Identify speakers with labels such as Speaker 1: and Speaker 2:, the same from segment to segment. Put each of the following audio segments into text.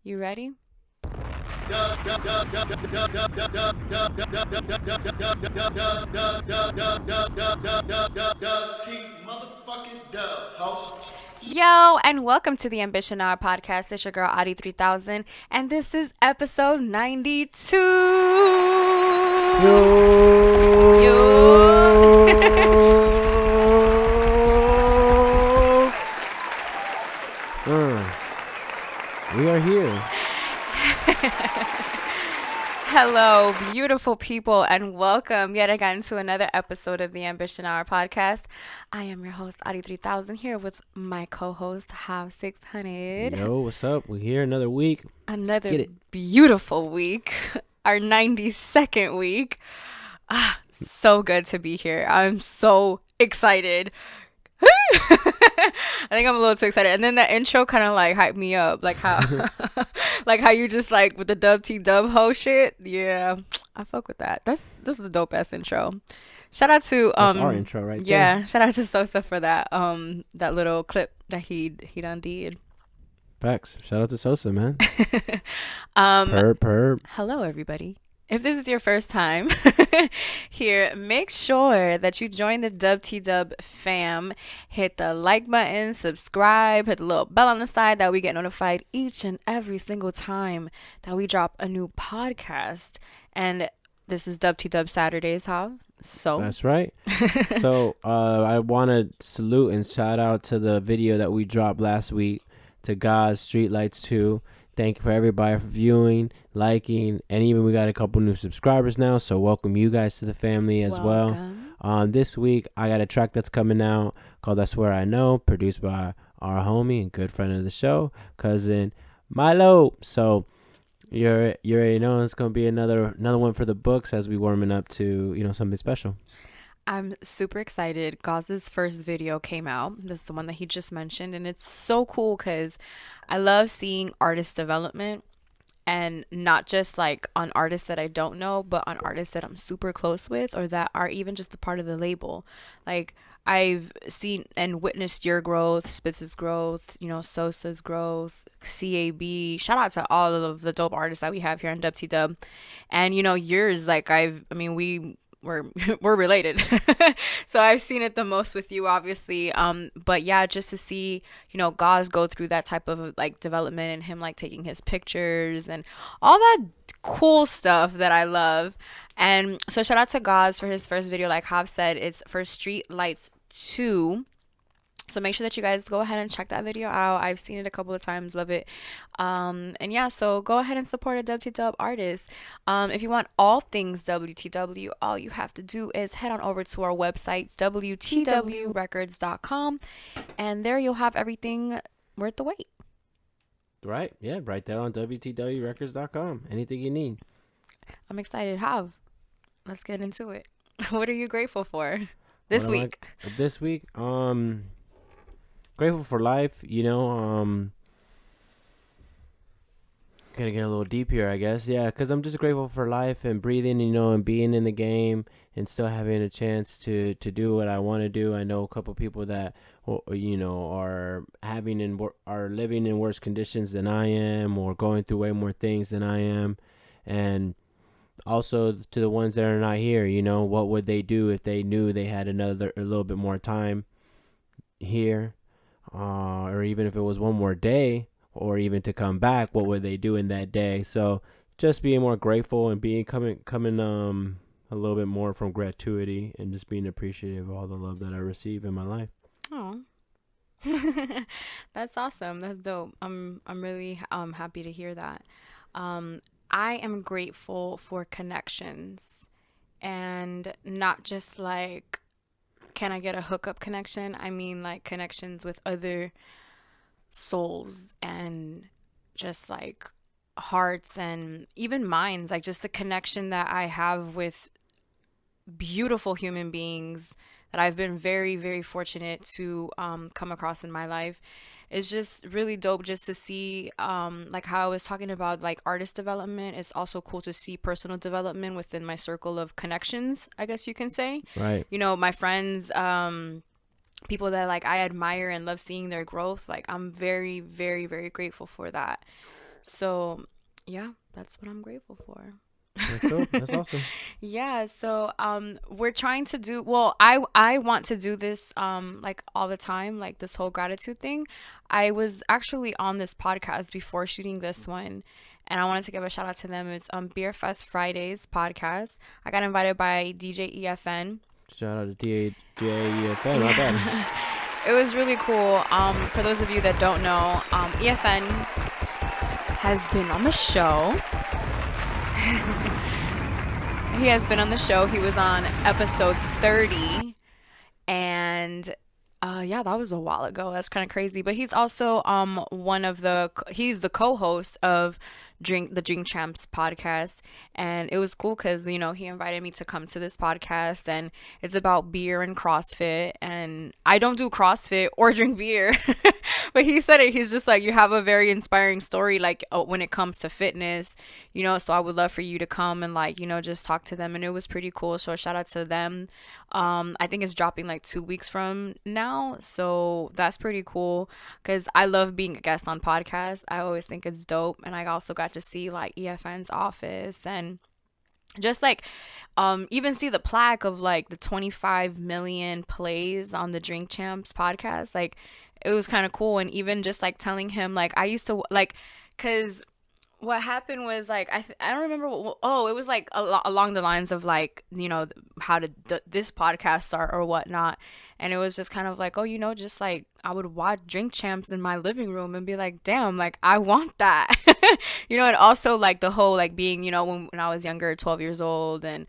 Speaker 1: You ready? Yo, and welcome to the Ambition Hour podcast. It's your girl Adi 3000, and this is episode 92.
Speaker 2: We are here.
Speaker 1: Hello, beautiful people, and welcome yet again to another episode of the Ambition Hour podcast. I am your host, Adi 3000, here with my co-host, How 600.
Speaker 2: Yo, what's up? We're here another week.
Speaker 1: Another beautiful week, our 92nd week. So good to be here. I'm so excited. I think I'm a little too excited. And then that intro kind of like hyped me up. Like how like how you just like with the dub T dub ho shit. Yeah, I fuck with that. This is the dope ass intro. Shout out to
Speaker 2: That's our intro right there.
Speaker 1: Yeah, shout out to Sosa for that that little clip that he done did.
Speaker 2: Facts. Shout out to Sosa, man.
Speaker 1: Perp. Hello everybody. If this is your first time here, make sure that you join the Dub T Dub fam. Hit the like button, subscribe, hit the little bell on the side that we get notified each and every single time that we drop a new podcast. And this is Dub T Dub Saturdays, huh? So
Speaker 2: that's right. So I want to salute and shout out to the video that we dropped last week to God's Streetlights 2. Thank you for everybody for viewing, liking, and even we got a couple new subscribers now. So welcome you guys to the family as well. This week, I got a track that's coming out called I Swear I Know, produced by our homie and good friend of the show, cousin Milo. So you already know it's going to be another one for the books as we warming up to, something special.
Speaker 1: I'm super excited. Gaz's first video came out. This is the one that he just mentioned. And it's so cool because I love seeing artist development, and not just like on artists that I don't know, but on artists that I'm super close with or that are even just a part of the label. Like I've seen and witnessed your growth, Spitz's growth, Sosa's growth, CAB. Shout out to all of the dope artists that we have here on Dub T Dub. And yours, like we're related. So I've seen it the most with you, obviously. But yeah, just to see, Gaz go through that type of like development and him like taking his pictures and all that cool stuff that I love. And so shout out to Gaz for his first video. Like Hav said, it's for Street Lights 2. So make sure that you guys go ahead and check that video out. I've seen it a couple of times, love it. And yeah, so go ahead and support a WTW artist. If you want all things WTW, all you have to do is head on over to our website, WTWrecords.com. And there you'll have everything worth the wait.
Speaker 2: Right. Yeah, right there on WTWrecords.com. Anything you need.
Speaker 1: I'm excited. Hav, let's get into it. What are you grateful for this week?
Speaker 2: This week, grateful for life, gonna get a little deep here, I guess. Yeah, because I'm just grateful for life and breathing, and being in the game and still having a chance to do what I want to do. I know a couple people that, are living in worse conditions than I am, or going through way more things than I am. And also to the ones that are not here, what would they do if they knew they had a little bit more time here? Or even if it was one more day, or even to come back, what would they do in that day? So just being more grateful and coming a little bit more from gratuity and just being appreciative of all the love that I receive in my life.
Speaker 1: Oh, that's awesome. That's dope. I'm really happy to hear that. I am grateful for connections, and not just like, can I get a hookup connection? I mean like connections with other souls and just like hearts and even minds, like just the connection that I have with beautiful human beings that I've been very, very fortunate to come across in my life. It's just really dope just to see like how I was talking about like artist development. It's also cool to see personal development within my circle of connections, I guess you can say.
Speaker 2: Right.
Speaker 1: My friends, people that like I admire and love seeing their growth. Like I'm very, very, very grateful for that. So yeah, that's what I'm grateful for.
Speaker 2: That's dope. That's awesome.
Speaker 1: Yeah, so we're trying to do, well, I want to do this like all the time, like this whole gratitude thing. I was actually on this podcast before shooting this one, and I wanted to give a shout out to them. It's Beer Fest Fridays podcast. I got invited by DJ EFN.
Speaker 2: Shout out to DAJEFN. Not bad.
Speaker 1: It was really cool. For those of you that don't know, EFN has been on the show. He has been on the show. He was on episode 30, and yeah, that was a while ago. That's kind of crazy. But he's also he's the co-host of the Drink Champs podcast, and it was cool because he invited me to come to this podcast, and it's about beer and CrossFit, and I don't do CrossFit or drink beer. But he said it. He's just like, you have a very inspiring story, like when it comes to fitness, so I would love for you to come and just talk to them. And it was pretty cool. So a shout out to them. I think it's dropping like 2 weeks from now. So that's pretty cool because I love being a guest on podcasts. I always think it's dope. And I also got to see like EFN's office and just like even see the plaque of like the 25 million plays on the Drink Champs podcast. Like, it was kind of cool. And even just like telling him, like, I used to like, because what happened was like I don't remember it was like along the lines of like how did this podcast start or whatnot. And it was just kind of like, just like I would watch Drink Champs in my living room and be like, damn, like I want that. And also like the whole like being when I was younger, 12 years old, and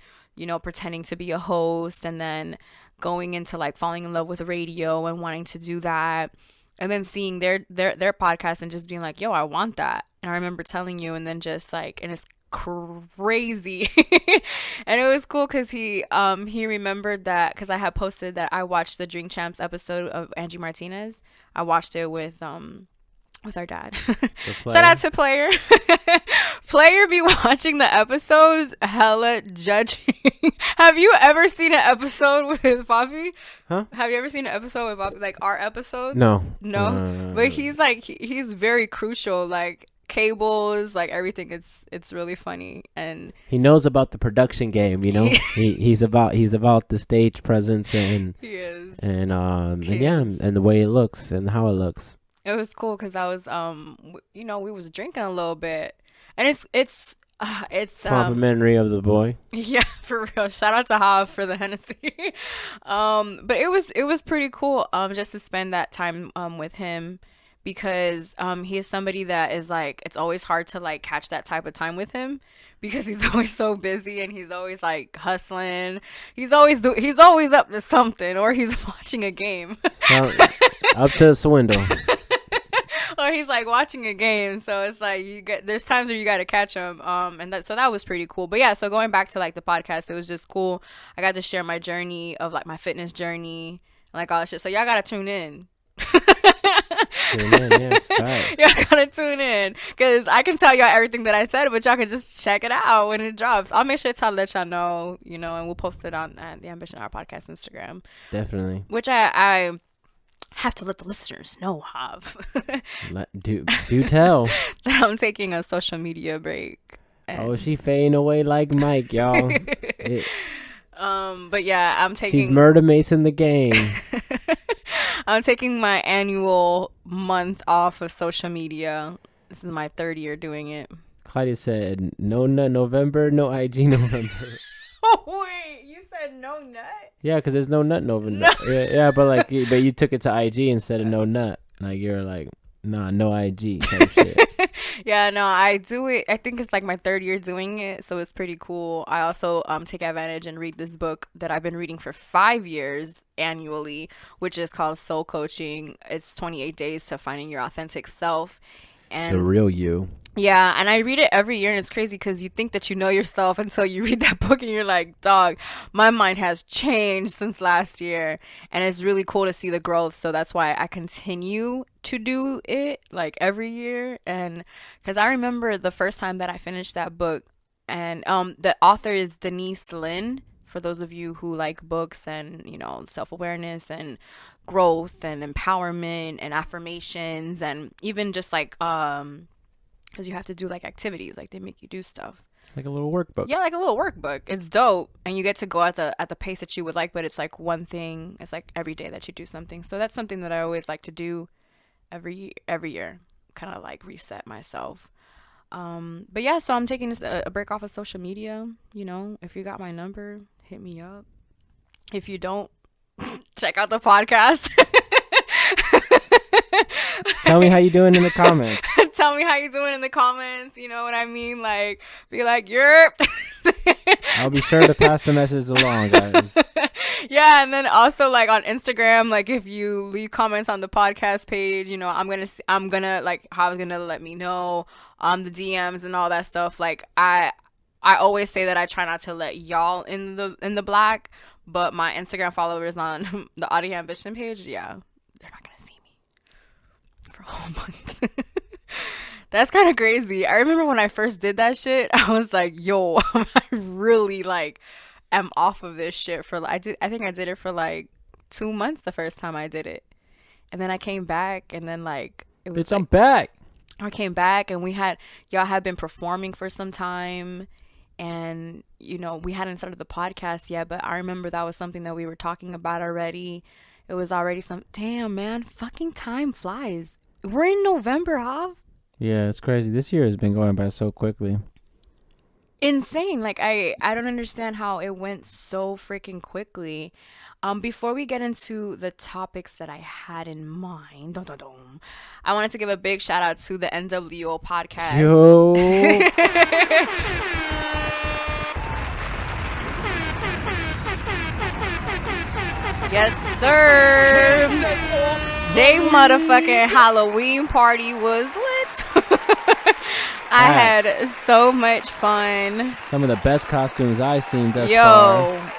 Speaker 1: pretending to be a host, and then going into like falling in love with radio and wanting to do that, and then seeing their podcast and just being like, yo, I want that. And I remember telling you, and then just like, and it's crazy. And it was cool because he remembered that, because I had posted that I watched the Drink Champs episode of Angie Martinez. I watched it with our dad. Shout out to Player. Player be watching the episodes hella judging. Have you ever seen an episode with Bobby?
Speaker 2: Huh?
Speaker 1: Have you ever seen an episode with Bobby, like our episode?
Speaker 2: No.
Speaker 1: But he's like he's very crucial, like cables, like everything. It's really funny, and
Speaker 2: he knows about the production game. He's about the stage presence and
Speaker 1: he is,
Speaker 2: and yeah, and the way it looks and how it looks.
Speaker 1: It was cool because I was we was drinking a little bit, and it's
Speaker 2: complimentary of the boy.
Speaker 1: Yeah, for real. Shout out to Hav for the Hennessy. But it was pretty cool just to spend that time with him, because he is somebody that is like, it's always hard to like catch that type of time with him, because he's always so busy and he's always like hustling. He's always up to something, or he's watching a game.
Speaker 2: Up to a swindle.
Speaker 1: Or he's like watching a game, so it's like there's times where you got to catch him, and that was pretty cool. But yeah, so going back to like the podcast, it was just cool. I got to share my journey of like my fitness journey and like all that shit. So y'all gotta tune in.
Speaker 2: Yeah,
Speaker 1: y'all gotta tune in, because I can tell y'all everything that I said, but y'all can just check it out when it drops. I'll make sure to let y'all know, and we'll post it on the Ambition Hour Podcast Instagram.
Speaker 2: Definitely.
Speaker 1: Which I have to let the listeners know,
Speaker 2: do tell
Speaker 1: that I'm taking a social media break.
Speaker 2: She fading away like Mike, y'all.
Speaker 1: But yeah, I'm taking.
Speaker 2: She's murder macing the game.
Speaker 1: I'm taking my annual month off of social media. This is my 3rd year doing it.
Speaker 2: Claudia said, "No nut November, no IG November."
Speaker 1: Oh wait, you said no nut?
Speaker 2: Yeah, because there's no nut November. No. Yeah, but you took it to IG instead of no nut. Like you're like, nah, no IG type shit.
Speaker 1: Yeah, no, I do it. I think it's like my 3rd year doing it, so it's pretty cool. I also take advantage and read this book that I've been reading for 5 years annually, which is called Soul Coaching. It's 28 Days to Finding Your Authentic Self. And
Speaker 2: the real you.
Speaker 1: Yeah, and I read it every year, and it's crazy because you think that you know yourself until you read that book and you're like, dog, my mind has changed since last year. And it's really cool to see the growth. So that's why I continue to do it like every year. And because I remember the first time that I finished that book, and the author is Denise Lin. For those of you who like books and, self-awareness and growth and empowerment and affirmations, and even just like because you have to do like activities, like they make you do stuff.
Speaker 2: Like a little workbook.
Speaker 1: Yeah, like a little workbook. It's dope, and you get to go at the pace that you would like. But it's like one thing. It's like every day that you do something. So that's something that I always like to do every year. Kind of like reset myself. But yeah, so I'm taking a break off of social media. You know, if you got my number, hit me up. If you don't, check out the podcast.
Speaker 2: Tell me how you doing in the comments.
Speaker 1: Tell me how you doing in the comments. You know what I mean? Like, be like, "Yerp."
Speaker 2: I'll be sure to pass the message along, guys.
Speaker 1: Yeah, and then also like on Instagram, like if you leave comments on the podcast page, you know, I'm gonna like how I was gonna let me know the DMs and all that stuff. Like I always say that I try not to let y'all in the black, but my Instagram followers on the Audio Ambition page, yeah, they're not gonna see me for a whole month. That's kind of crazy. I remember when I first did that shit, I was like, yo, I really like am off of this shit for I think I did it for like 2 months the first time I did it. And then I came back and then like it was
Speaker 2: Bitch, I'm back.
Speaker 1: I came back and y'all had been performing for some time, and you know, we hadn't started the podcast yet, but I remember that was something that we were talking about already. It was already damn, man, fucking time flies. We're in November, huh?
Speaker 2: Yeah, it's crazy. This year has been going by so quickly.
Speaker 1: Insane. Like I don't understand how it went so freaking quickly. Before we get into the topics that I had in mind, I wanted to give a big shout out to the NWO podcast.
Speaker 2: Yo.
Speaker 1: Yes, sir. They motherfucking Halloween party was lit. I had so much fun.
Speaker 2: Some of the best costumes I've seen thus far.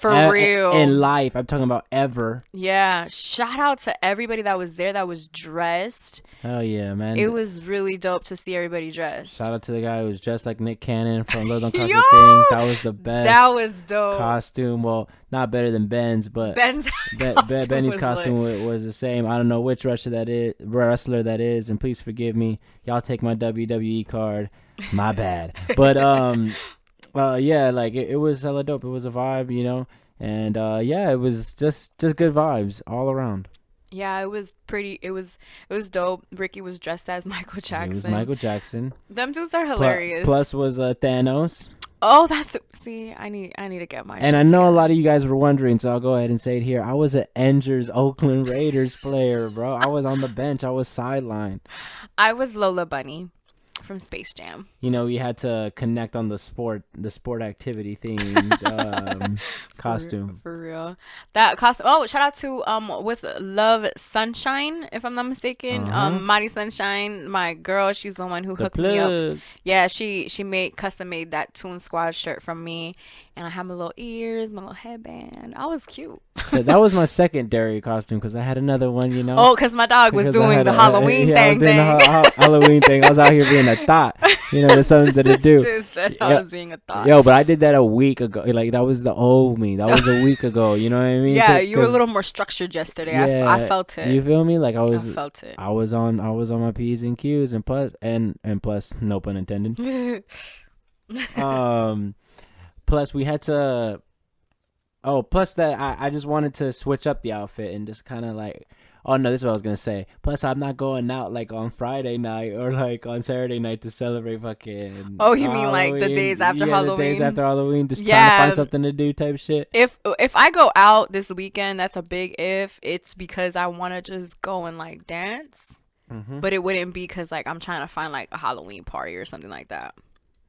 Speaker 1: For real.
Speaker 2: In life. I'm talking about ever.
Speaker 1: Yeah. Shout out to everybody that was there that was dressed.
Speaker 2: Hell yeah, man.
Speaker 1: It was really dope to see everybody dressed.
Speaker 2: Shout out to the guy who was dressed like Nick Cannon from Little Don't Cost a Thing. That was the best.
Speaker 1: That was dope.
Speaker 2: Costume. Well, not better than Ben's, but
Speaker 1: Ben's
Speaker 2: Benny's costume was the same. I don't know which wrestler that is, and please forgive me. Y'all take my WWE card. My bad. But yeah, like it was hella dope. It was a vibe, you know, and yeah, it was just good vibes all around.
Speaker 1: Yeah, it was pretty. It was dope. Ricky was dressed as Michael Jackson.
Speaker 2: It was Michael Jackson.
Speaker 1: Them dudes are hilarious.
Speaker 2: Plus was Thanos.
Speaker 1: Oh, I need to get my.
Speaker 2: And I know a lot of you guys were wondering, so I'll go ahead and say it here. I was an Angers Oakland Raiders player, bro. I was on the bench. I was sidelined.
Speaker 1: I was Lola Bunny from Space Jam.
Speaker 2: You know, we had to connect on the sport activity themed costume.
Speaker 1: For real. That costume. Oh, shout out to with Love Sunshine, if I'm not mistaken. Mari Sunshine, my girl, she's the one who hooked me up. Yeah, she custom made that Toon Squad shirt from me, and I had my little ears, my little headband. I was cute.
Speaker 2: Yeah, that was my secondary costume because I had another one, you know.
Speaker 1: Oh, because my dog was doing the Halloween thing.
Speaker 2: I was doing the Halloween thing. I was out here being a thought. You know, there's something to do.
Speaker 1: I was being a thought.
Speaker 2: Yo, but I did that a week ago. Like, that was the old me. That was a week ago. You know what I mean?
Speaker 1: Yeah, you were a little more structured yesterday. Yeah, I felt it.
Speaker 2: You feel me? Like I
Speaker 1: felt it.
Speaker 2: I was on my P's and Q's, and plus, no pun intended. Plus we had to. Oh, plus that I just wanted to switch up the outfit and just kind of like, oh no, this is what I was gonna say. Plus, I'm not going out like on Friday night or like on Saturday night to celebrate fucking.
Speaker 1: Oh, you mean like the days after Halloween?
Speaker 2: The days after Halloween, just trying to find something to do type shit.
Speaker 1: If I go out this weekend, that's a big if. It's because I want to just go and like dance, but it wouldn't be because like I'm trying to find like a Halloween party or something like that.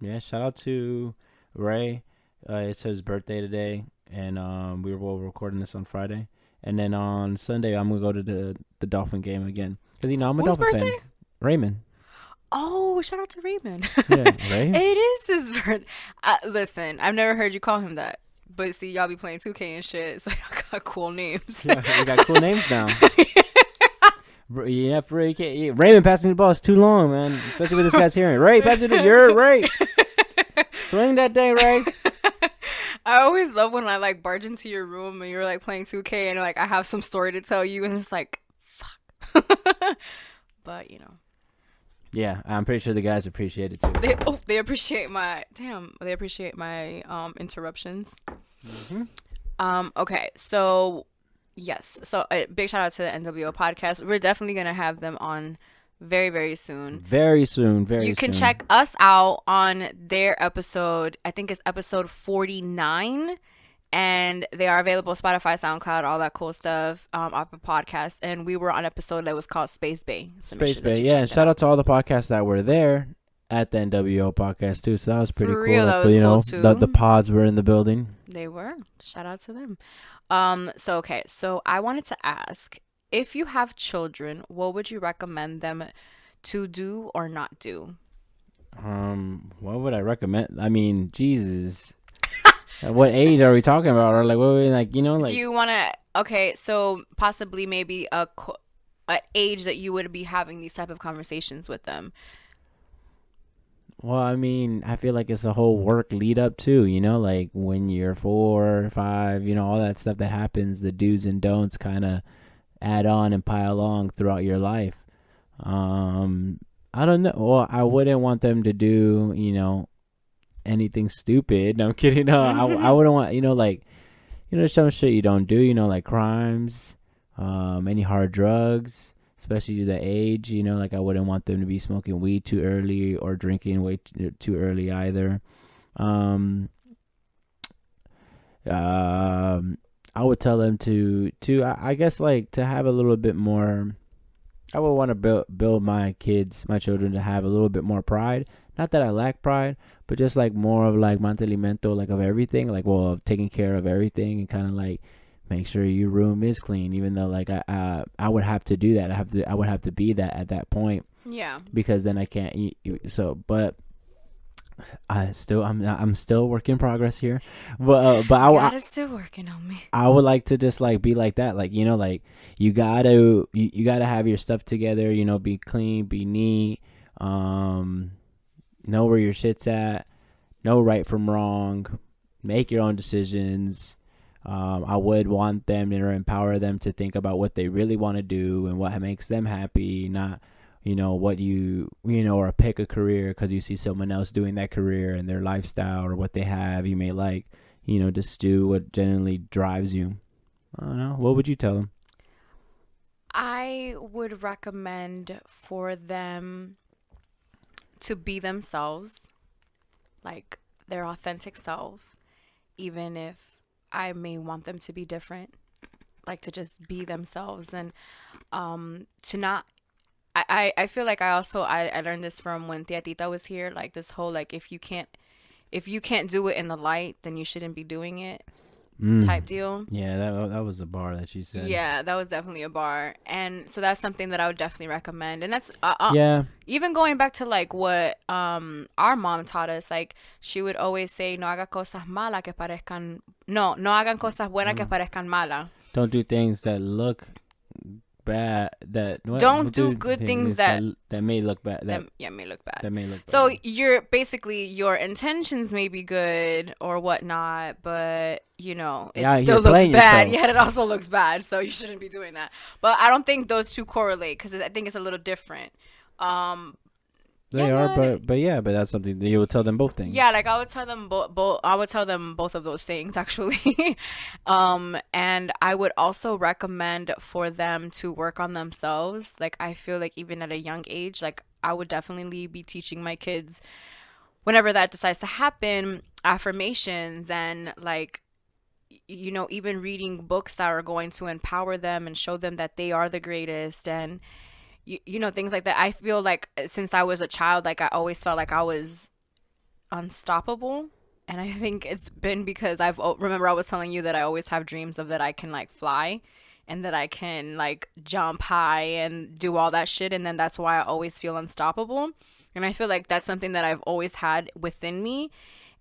Speaker 2: Yeah, shout out to Ray. It's his birthday today, and we were recording this on Friday. And then on Sunday, I'm going to go to the Dolphin game again. Because, you know, I'm a Dolphin fan. Raymond.
Speaker 1: Oh, shout out to Raymond.
Speaker 2: Yeah, Ray?
Speaker 1: It is his birthday. Listen, I've never heard you call him that. But see, y'all be playing 2K and shit, so y'all got cool names.
Speaker 2: Yeah, we got cool names now. Yeah, Raymond, pass me the ball. It's too long, man. Especially with this guy's hearing. Ray, pass it to you. Ray. Swing that thing, Ray.
Speaker 1: I always love when I like barge into your room and you're like playing 2K and like I have some story to tell you and it's like, fuck. But you know.
Speaker 2: Yeah, I'm pretty sure the guys appreciate it too.
Speaker 1: They appreciate my interruptions.
Speaker 2: Hmm.
Speaker 1: Okay, so yes, so a big shout out to the NWO podcast. We're definitely gonna have them on very, very soon.
Speaker 2: Very soon, very
Speaker 1: You can
Speaker 2: soon.
Speaker 1: check us out on their episode. I think it's episode 49, and they are available Spotify, SoundCloud, all that cool stuff. Apple Podcast, and we were on episode that was called Space Bay. So make
Speaker 2: Space
Speaker 1: sure that
Speaker 2: Bay,
Speaker 1: you
Speaker 2: yeah,
Speaker 1: check
Speaker 2: and
Speaker 1: that
Speaker 2: shout
Speaker 1: out.
Speaker 2: out to all the podcasts that were there at the NWO podcast too. So that was pretty
Speaker 1: For
Speaker 2: cool.
Speaker 1: real,
Speaker 2: Like,
Speaker 1: that was
Speaker 2: you
Speaker 1: cool
Speaker 2: know, the
Speaker 1: too.
Speaker 2: pods were in the building.
Speaker 1: They were. Shout out to them. So okay, so I wanted to ask, if you have children, what would you recommend them to do or not do?
Speaker 2: What would I recommend? I mean, Jesus, at what age are we talking about? Or like, what we like, you know,
Speaker 1: Do
Speaker 2: like,
Speaker 1: you want to, okay, so possibly maybe a age that you would be having these type of conversations with them.
Speaker 2: well, I mean, I feel like it's a whole work lead up too, you know, like when you're 4, 5, you know, all that stuff that happens, the do's and don'ts kind of add on and pile on throughout your life. Um, I don't know. Well, I wouldn't want them to do, you know, anything stupid. No, I'm kidding. No, I wouldn't want, you know, like, you know, some shit you don't do, you know, like crimes, any hard drugs, especially the age, you know, like I wouldn't want them to be smoking weed too early or drinking way too early either. Um, um, I would tell them I guess like to have a little bit more. I would want to build my children to have a little bit more pride. Not that I lack pride, but just like more of like mantenimiento, like of everything, like well, of taking care of everything and kind of like make sure your room is clean. Even though like I would have to do that. I would have to be that at that point
Speaker 1: Yeah.
Speaker 2: because then I can't eat. So, but I'm still work in progress here, but
Speaker 1: God is still working on me.
Speaker 2: I would like to just like be like that, like you know, like you gotta have your stuff together, you know, be clean, be neat, know where your shit's at, know right from wrong, make your own decisions. I would want them or empower them to think about what they really want to do and what makes them happy, not you know what you know or pick a career because you see someone else doing that career and their lifestyle or what they have you may like, you know, just do what generally drives you. I don't know, what would you tell them?
Speaker 1: I would recommend for them to be themselves, like their authentic self, even if I may want them to be different, like to just be themselves and to not. I feel like I learned this from when Tia Tita was here, like this whole like if you can't do it in the light, then you shouldn't be doing it type deal.
Speaker 2: Yeah, that was a bar that she said.
Speaker 1: Yeah, that was definitely a bar. And so that's something that I would definitely recommend. And that's
Speaker 2: Yeah.
Speaker 1: even going back to like what our mom taught us, like she would always say, no haga cosas malas que parezcan, no hagan cosas buenas que parezcan malas.
Speaker 2: Don't do things that look bad. That what?
Speaker 1: Don't do good things that
Speaker 2: may look bad.
Speaker 1: may look bad.
Speaker 2: That may look bad.
Speaker 1: So you're basically your intentions may be good or whatnot, but you know it still looks bad. Yeah, it also looks bad. So you shouldn't be doing that. But I don't think those two correlate because I think it's a little different.
Speaker 2: They are, but that's something that you would tell them both things.
Speaker 1: Yeah, like I would tell them both. I would tell them both of those things actually. And I would also recommend for them to work on themselves. Like I feel like even at a young age, like I would definitely be teaching my kids whenever that decides to happen, affirmations and like you know even reading books that are going to empower them and show them that they are the greatest and you know things like that. I feel like since I was a child, like I always felt like I was unstoppable, and I think it's been because remember I was telling you that I always have dreams of that I can like fly and that I can like jump high and do all that shit, and then that's why I always feel unstoppable. And I feel like that's something that I've always had within me,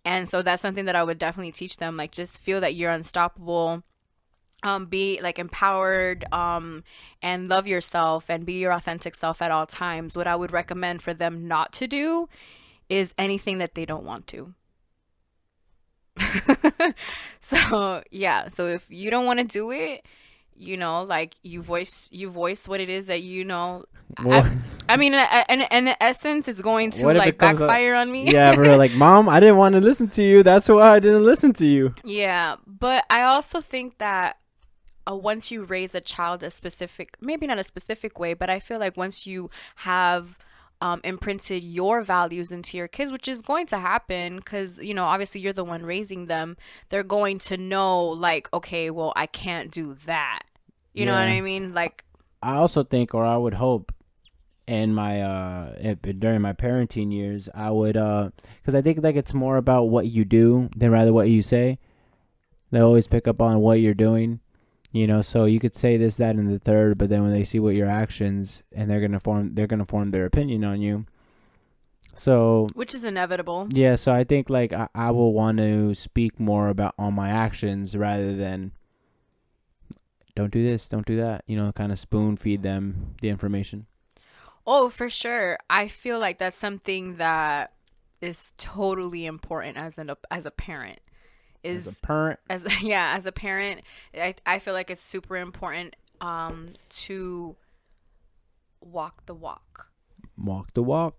Speaker 1: and so that's something that I would definitely teach them, like just feel that you're unstoppable. Be like empowered and love yourself and be your authentic self at all times. What I would recommend for them not to do is anything that they don't want to. So yeah, so if you don't want to do it, you know, like you voice what it is that you know.
Speaker 2: Well,
Speaker 1: I mean, in essence, it's going to
Speaker 2: what if it
Speaker 1: like
Speaker 2: comes up?
Speaker 1: backfire on me.
Speaker 2: Yeah, bro. Like, mom, I didn't want to listen to you. That's why I didn't listen to you.
Speaker 1: Yeah, but I also think that once you raise a child a specific, maybe not a specific way, but I feel like once you have imprinted your values into your kids, which is going to happen because, you know, obviously you're the one raising them, they're going to know, like, okay, well, I can't do that. You know what
Speaker 2: Yeah.
Speaker 1: I mean? Like,
Speaker 2: I also think, or I would hope, in my during my parenting years, I would because I think like it's more about what you do than rather what you say. They always pick up on what you're doing, you know. So you could say this, that, and the third, but then when they see what your actions, and they're gonna form their opinion on you. So
Speaker 1: which is inevitable.
Speaker 2: yeah, so I think like I will want to speak more about on my actions rather than don't do this, don't do that. You know, kind of spoon feed them the information.
Speaker 1: Oh, for sure. I feel like that's something that is totally important as a parent.
Speaker 2: As a
Speaker 1: Is
Speaker 2: parent,
Speaker 1: as yeah, as a parent, I feel like it's super important to walk the walk.
Speaker 2: walk the walk,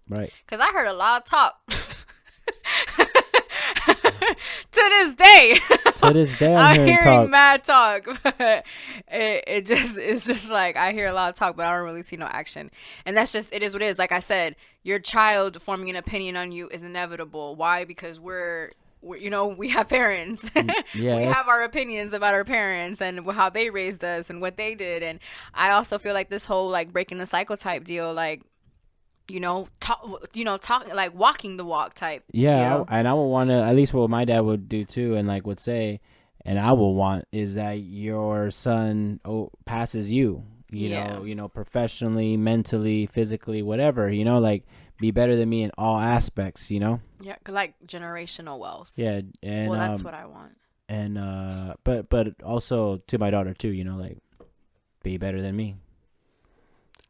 Speaker 2: right?
Speaker 1: Cuz I heard a lot of talk. To this day.
Speaker 2: To this day, I'm
Speaker 1: I'm
Speaker 2: hearing
Speaker 1: hearing
Speaker 2: talk.
Speaker 1: mad talk, but it's just like I hear a lot of talk, but I don't really see no action. And that's just it is what it is. Like I said, your child forming an opinion on you is inevitable. Why? Because we're you know, we have parents.
Speaker 2: Yeah,
Speaker 1: We
Speaker 2: that's-
Speaker 1: have our opinions about our parents and how they raised us and what they did. And I also feel like this whole like breaking the cycle type deal, like talk like walking the walk type
Speaker 2: yeah,
Speaker 1: deal.
Speaker 2: and I would want to at least what my dad would do too, and like would say, and I will want is that your son passes you.
Speaker 1: Yeah.
Speaker 2: You know, professionally, mentally, physically, whatever. You know, like be better than me in all aspects. You know.
Speaker 1: Yeah, like generational wealth.
Speaker 2: Yeah, and
Speaker 1: Well, that's what I want.
Speaker 2: and but also to my daughter too. You know, like be better than me.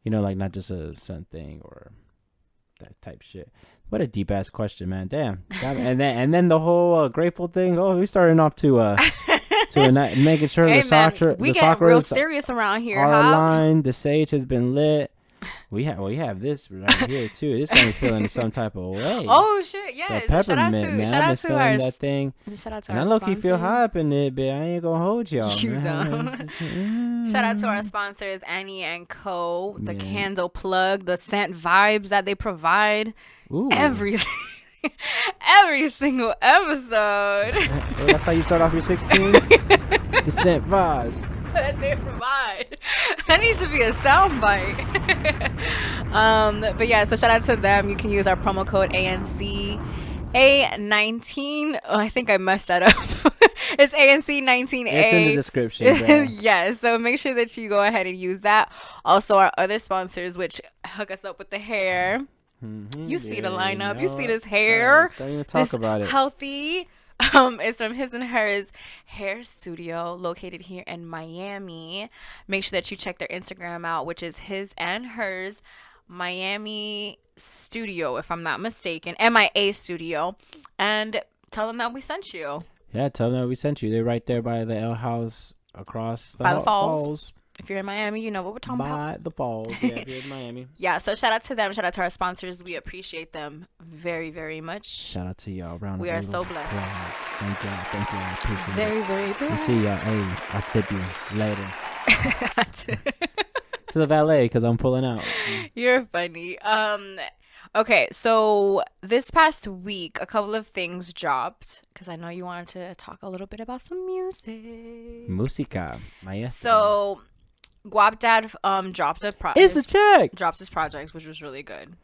Speaker 2: You know, like not just a son thing or that type shit. What a deep ass question, man. Damn. And then the whole grateful thing. Oh, we starting off to a night, making sure
Speaker 1: Hey
Speaker 2: the
Speaker 1: man,
Speaker 2: soccer
Speaker 1: we
Speaker 2: the
Speaker 1: get real
Speaker 2: chakras
Speaker 1: serious around here,
Speaker 2: are
Speaker 1: huh?
Speaker 2: aligned. The sage has been lit. We have this right here too. This got me feeling some type of way.
Speaker 1: Oh shit,
Speaker 2: that
Speaker 1: yes. Shout out
Speaker 2: peppermint,
Speaker 1: to
Speaker 2: man.
Speaker 1: shout
Speaker 2: I've been
Speaker 1: out to
Speaker 2: feeling
Speaker 1: our
Speaker 2: that thing,
Speaker 1: shout out to
Speaker 2: and I
Speaker 1: our
Speaker 2: low key feel
Speaker 1: sponsors.
Speaker 2: high up in it, but I ain't gonna hold y'all.
Speaker 1: You
Speaker 2: man.
Speaker 1: don't. Shout out to our sponsors, Annie and Co. The
Speaker 2: Yeah.
Speaker 1: candle plug, the scent vibes that they provide
Speaker 2: Ooh.
Speaker 1: every every single episode
Speaker 2: Well, that's how you start off your 16. The scent vibes.
Speaker 1: that they provide. That needs to be a sound bite. But yeah, so shout out to them. You can use our promo code ANC A19. Oh, I think I messed that up. It's ANC19A.
Speaker 2: It's in the description. bro.
Speaker 1: Yes, so make sure that you go ahead and use that. Also, our other sponsors, which hook us up with the hair.
Speaker 2: Mhm,
Speaker 1: You see the
Speaker 2: yeah,
Speaker 1: lineup. You
Speaker 2: know
Speaker 1: see
Speaker 2: it.
Speaker 1: this hair.
Speaker 2: Don't even talk
Speaker 1: This
Speaker 2: about it.
Speaker 1: healthy. It's from His and Hers Hair Studio, located here in Miami. Make sure that you check their Instagram out, which is His and Hers Miami Studio, if I'm not mistaken, MIA Studio, and tell them that we sent you.
Speaker 2: Yeah, tell them that we sent you. They're right there by the L House across
Speaker 1: By the falls.
Speaker 2: falls.
Speaker 1: If you're in Miami, you know what we're talking about.
Speaker 2: By the falls. Yeah, if you're in Miami.
Speaker 1: Yeah, so shout out to them. Shout out to our sponsors. We appreciate them very, very much.
Speaker 2: Shout out to y'all. Round
Speaker 1: We
Speaker 2: of
Speaker 1: are
Speaker 2: applause.
Speaker 1: so blessed.
Speaker 2: Yeah, thank y'all. Thank y'all. I appreciate it.
Speaker 1: Very, very
Speaker 2: We'll
Speaker 1: blessed.
Speaker 2: see y'all. Hey, I'll tip you later.
Speaker 1: blessed.
Speaker 2: To the valet, because I'm pulling out.
Speaker 1: You're funny. Okay, so this past week, a couple of things dropped because I know you wanted to talk a little bit about some music.
Speaker 2: Musica. Maestro.
Speaker 1: So, Guap Dad dropped
Speaker 2: It's a check.
Speaker 1: dropped his project, which was really good.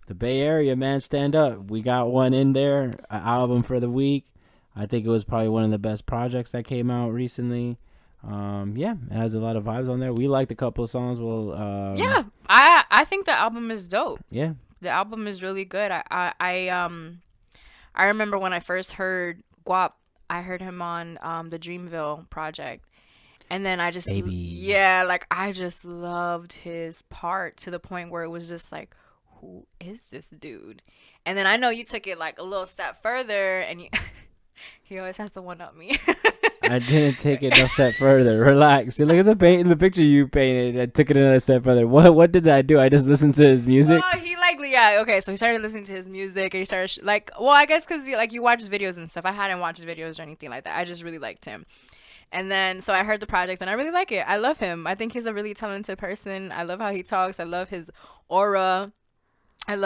Speaker 2: The Bay Area, man, stand up. We got one in there, an album for the week. I think it was probably one of the best projects that came out recently. Yeah, it has a lot of vibes on there. We liked a couple of songs. Well,
Speaker 1: Yeah, I think the album is dope.
Speaker 2: yeah.
Speaker 1: The album is really good. I remember when I first heard Guap, I heard him on the Dreamville project. And then I just
Speaker 2: Baby.
Speaker 1: yeah, like I just loved his part to the point where it was just like, who is this dude? And then I know you took it like a little step further and you he always has to one up me.
Speaker 2: I didn't take it a step further. Relax. See, look at the paint in the picture you painted. I took it another step further. What did I do? I just listened to his music.
Speaker 1: Well, he like yeah okay. So he started listening to his music and he started like well I guess because like you watch his videos and stuff. I hadn't watched his videos or anything like that. I just really liked him. And then so I heard the project and I really like it. I love him. I think he's a really talented person. I love how he talks. I love his aura. I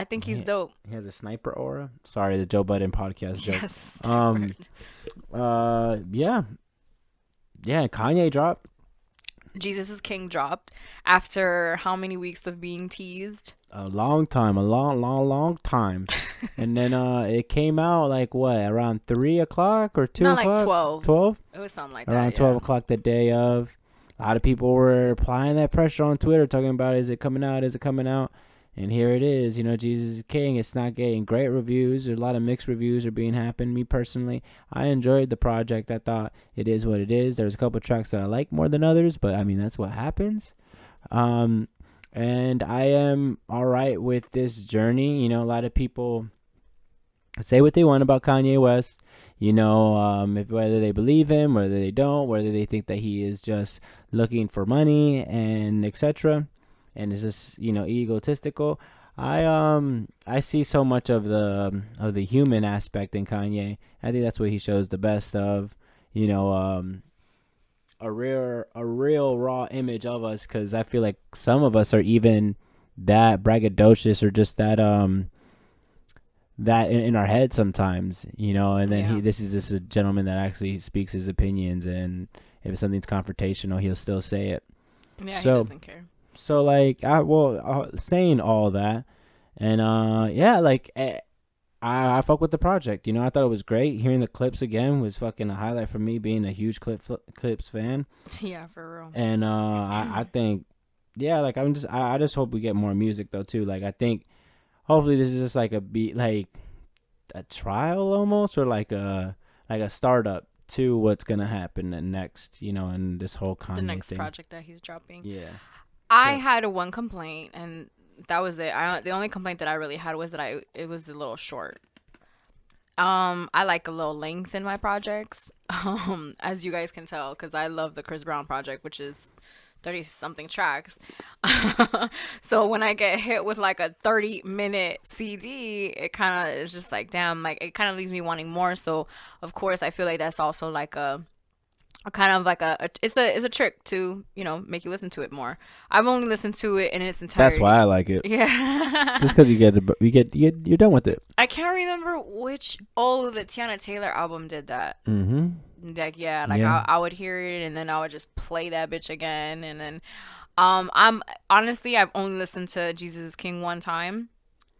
Speaker 1: think he's dope.
Speaker 2: He has a sniper aura. Sorry, the Joe Budden podcast joke.
Speaker 1: Yes.
Speaker 2: Yeah. Yeah, Kanye dropped.
Speaker 1: Jesus is King dropped after how many weeks of being teased?
Speaker 2: A long time, a long time. And then it came out like what, around 3 o'clock or 2
Speaker 1: Not
Speaker 2: o'clock?
Speaker 1: like 12.
Speaker 2: 12?
Speaker 1: It was something like
Speaker 2: Around
Speaker 1: that.
Speaker 2: 12
Speaker 1: yeah.
Speaker 2: o'clock the day of. A lot of people were applying that pressure on Twitter, talking about, is it coming out? Is it coming out? And here it is, Jesus is King. It's not getting great reviews. There's a lot of mixed reviews are being happened. Me personally, I enjoyed the project. I thought it is what it is. There's a couple tracks that I like more than others, but I mean, that's what happens. And I am all right with this journey. A lot of people say what they want about Kanye West. Whether they believe him, whether they don't, whether they think that he is just looking for money and etc. And is this egotistical. I see so much of the human aspect in Kanye. I think that's what he shows the best of. A real raw image of us, because I feel like some of us are even that braggadocious or just that that in our head sometimes, and then this is just a gentleman that actually speaks his opinions, and if something's confrontational, he'll still say it.
Speaker 1: Yeah, so, he doesn't care.
Speaker 2: So saying all that, and I fuck with the project. I thought it was great. Hearing the clips again was fucking a highlight for me, being a huge clips fan.
Speaker 1: Yeah, for real.
Speaker 2: And I think, I just hope we get more music though too. Like I think, hopefully this is just like a trial almost, or like a startup to what's gonna happen next. In this whole Kanye
Speaker 1: the next
Speaker 2: thing.
Speaker 1: Project that he's dropping.
Speaker 2: Yeah.
Speaker 1: I had one complaint, and that was it. The only complaint that I really had was that it was a little short. I like a little length in my projects, as you guys can tell, because I love the Chris Brown project, which is 30-something tracks. So when I get hit with like a 30-minute CD, it kind of is just like, damn, like it kind of leaves me wanting more. So of course I feel like that's also like a kind of like it's a trick to make you listen to it more. I've only listened to it in its entirety.
Speaker 2: That's why I like it.
Speaker 1: Yeah.
Speaker 2: Just because you're done with it.
Speaker 1: I can't remember which the Tiana Taylor album did that.
Speaker 2: Mm-hmm.
Speaker 1: Like I would hear it and then I would just play that bitch again, and then I've only listened to Jesus is King one time.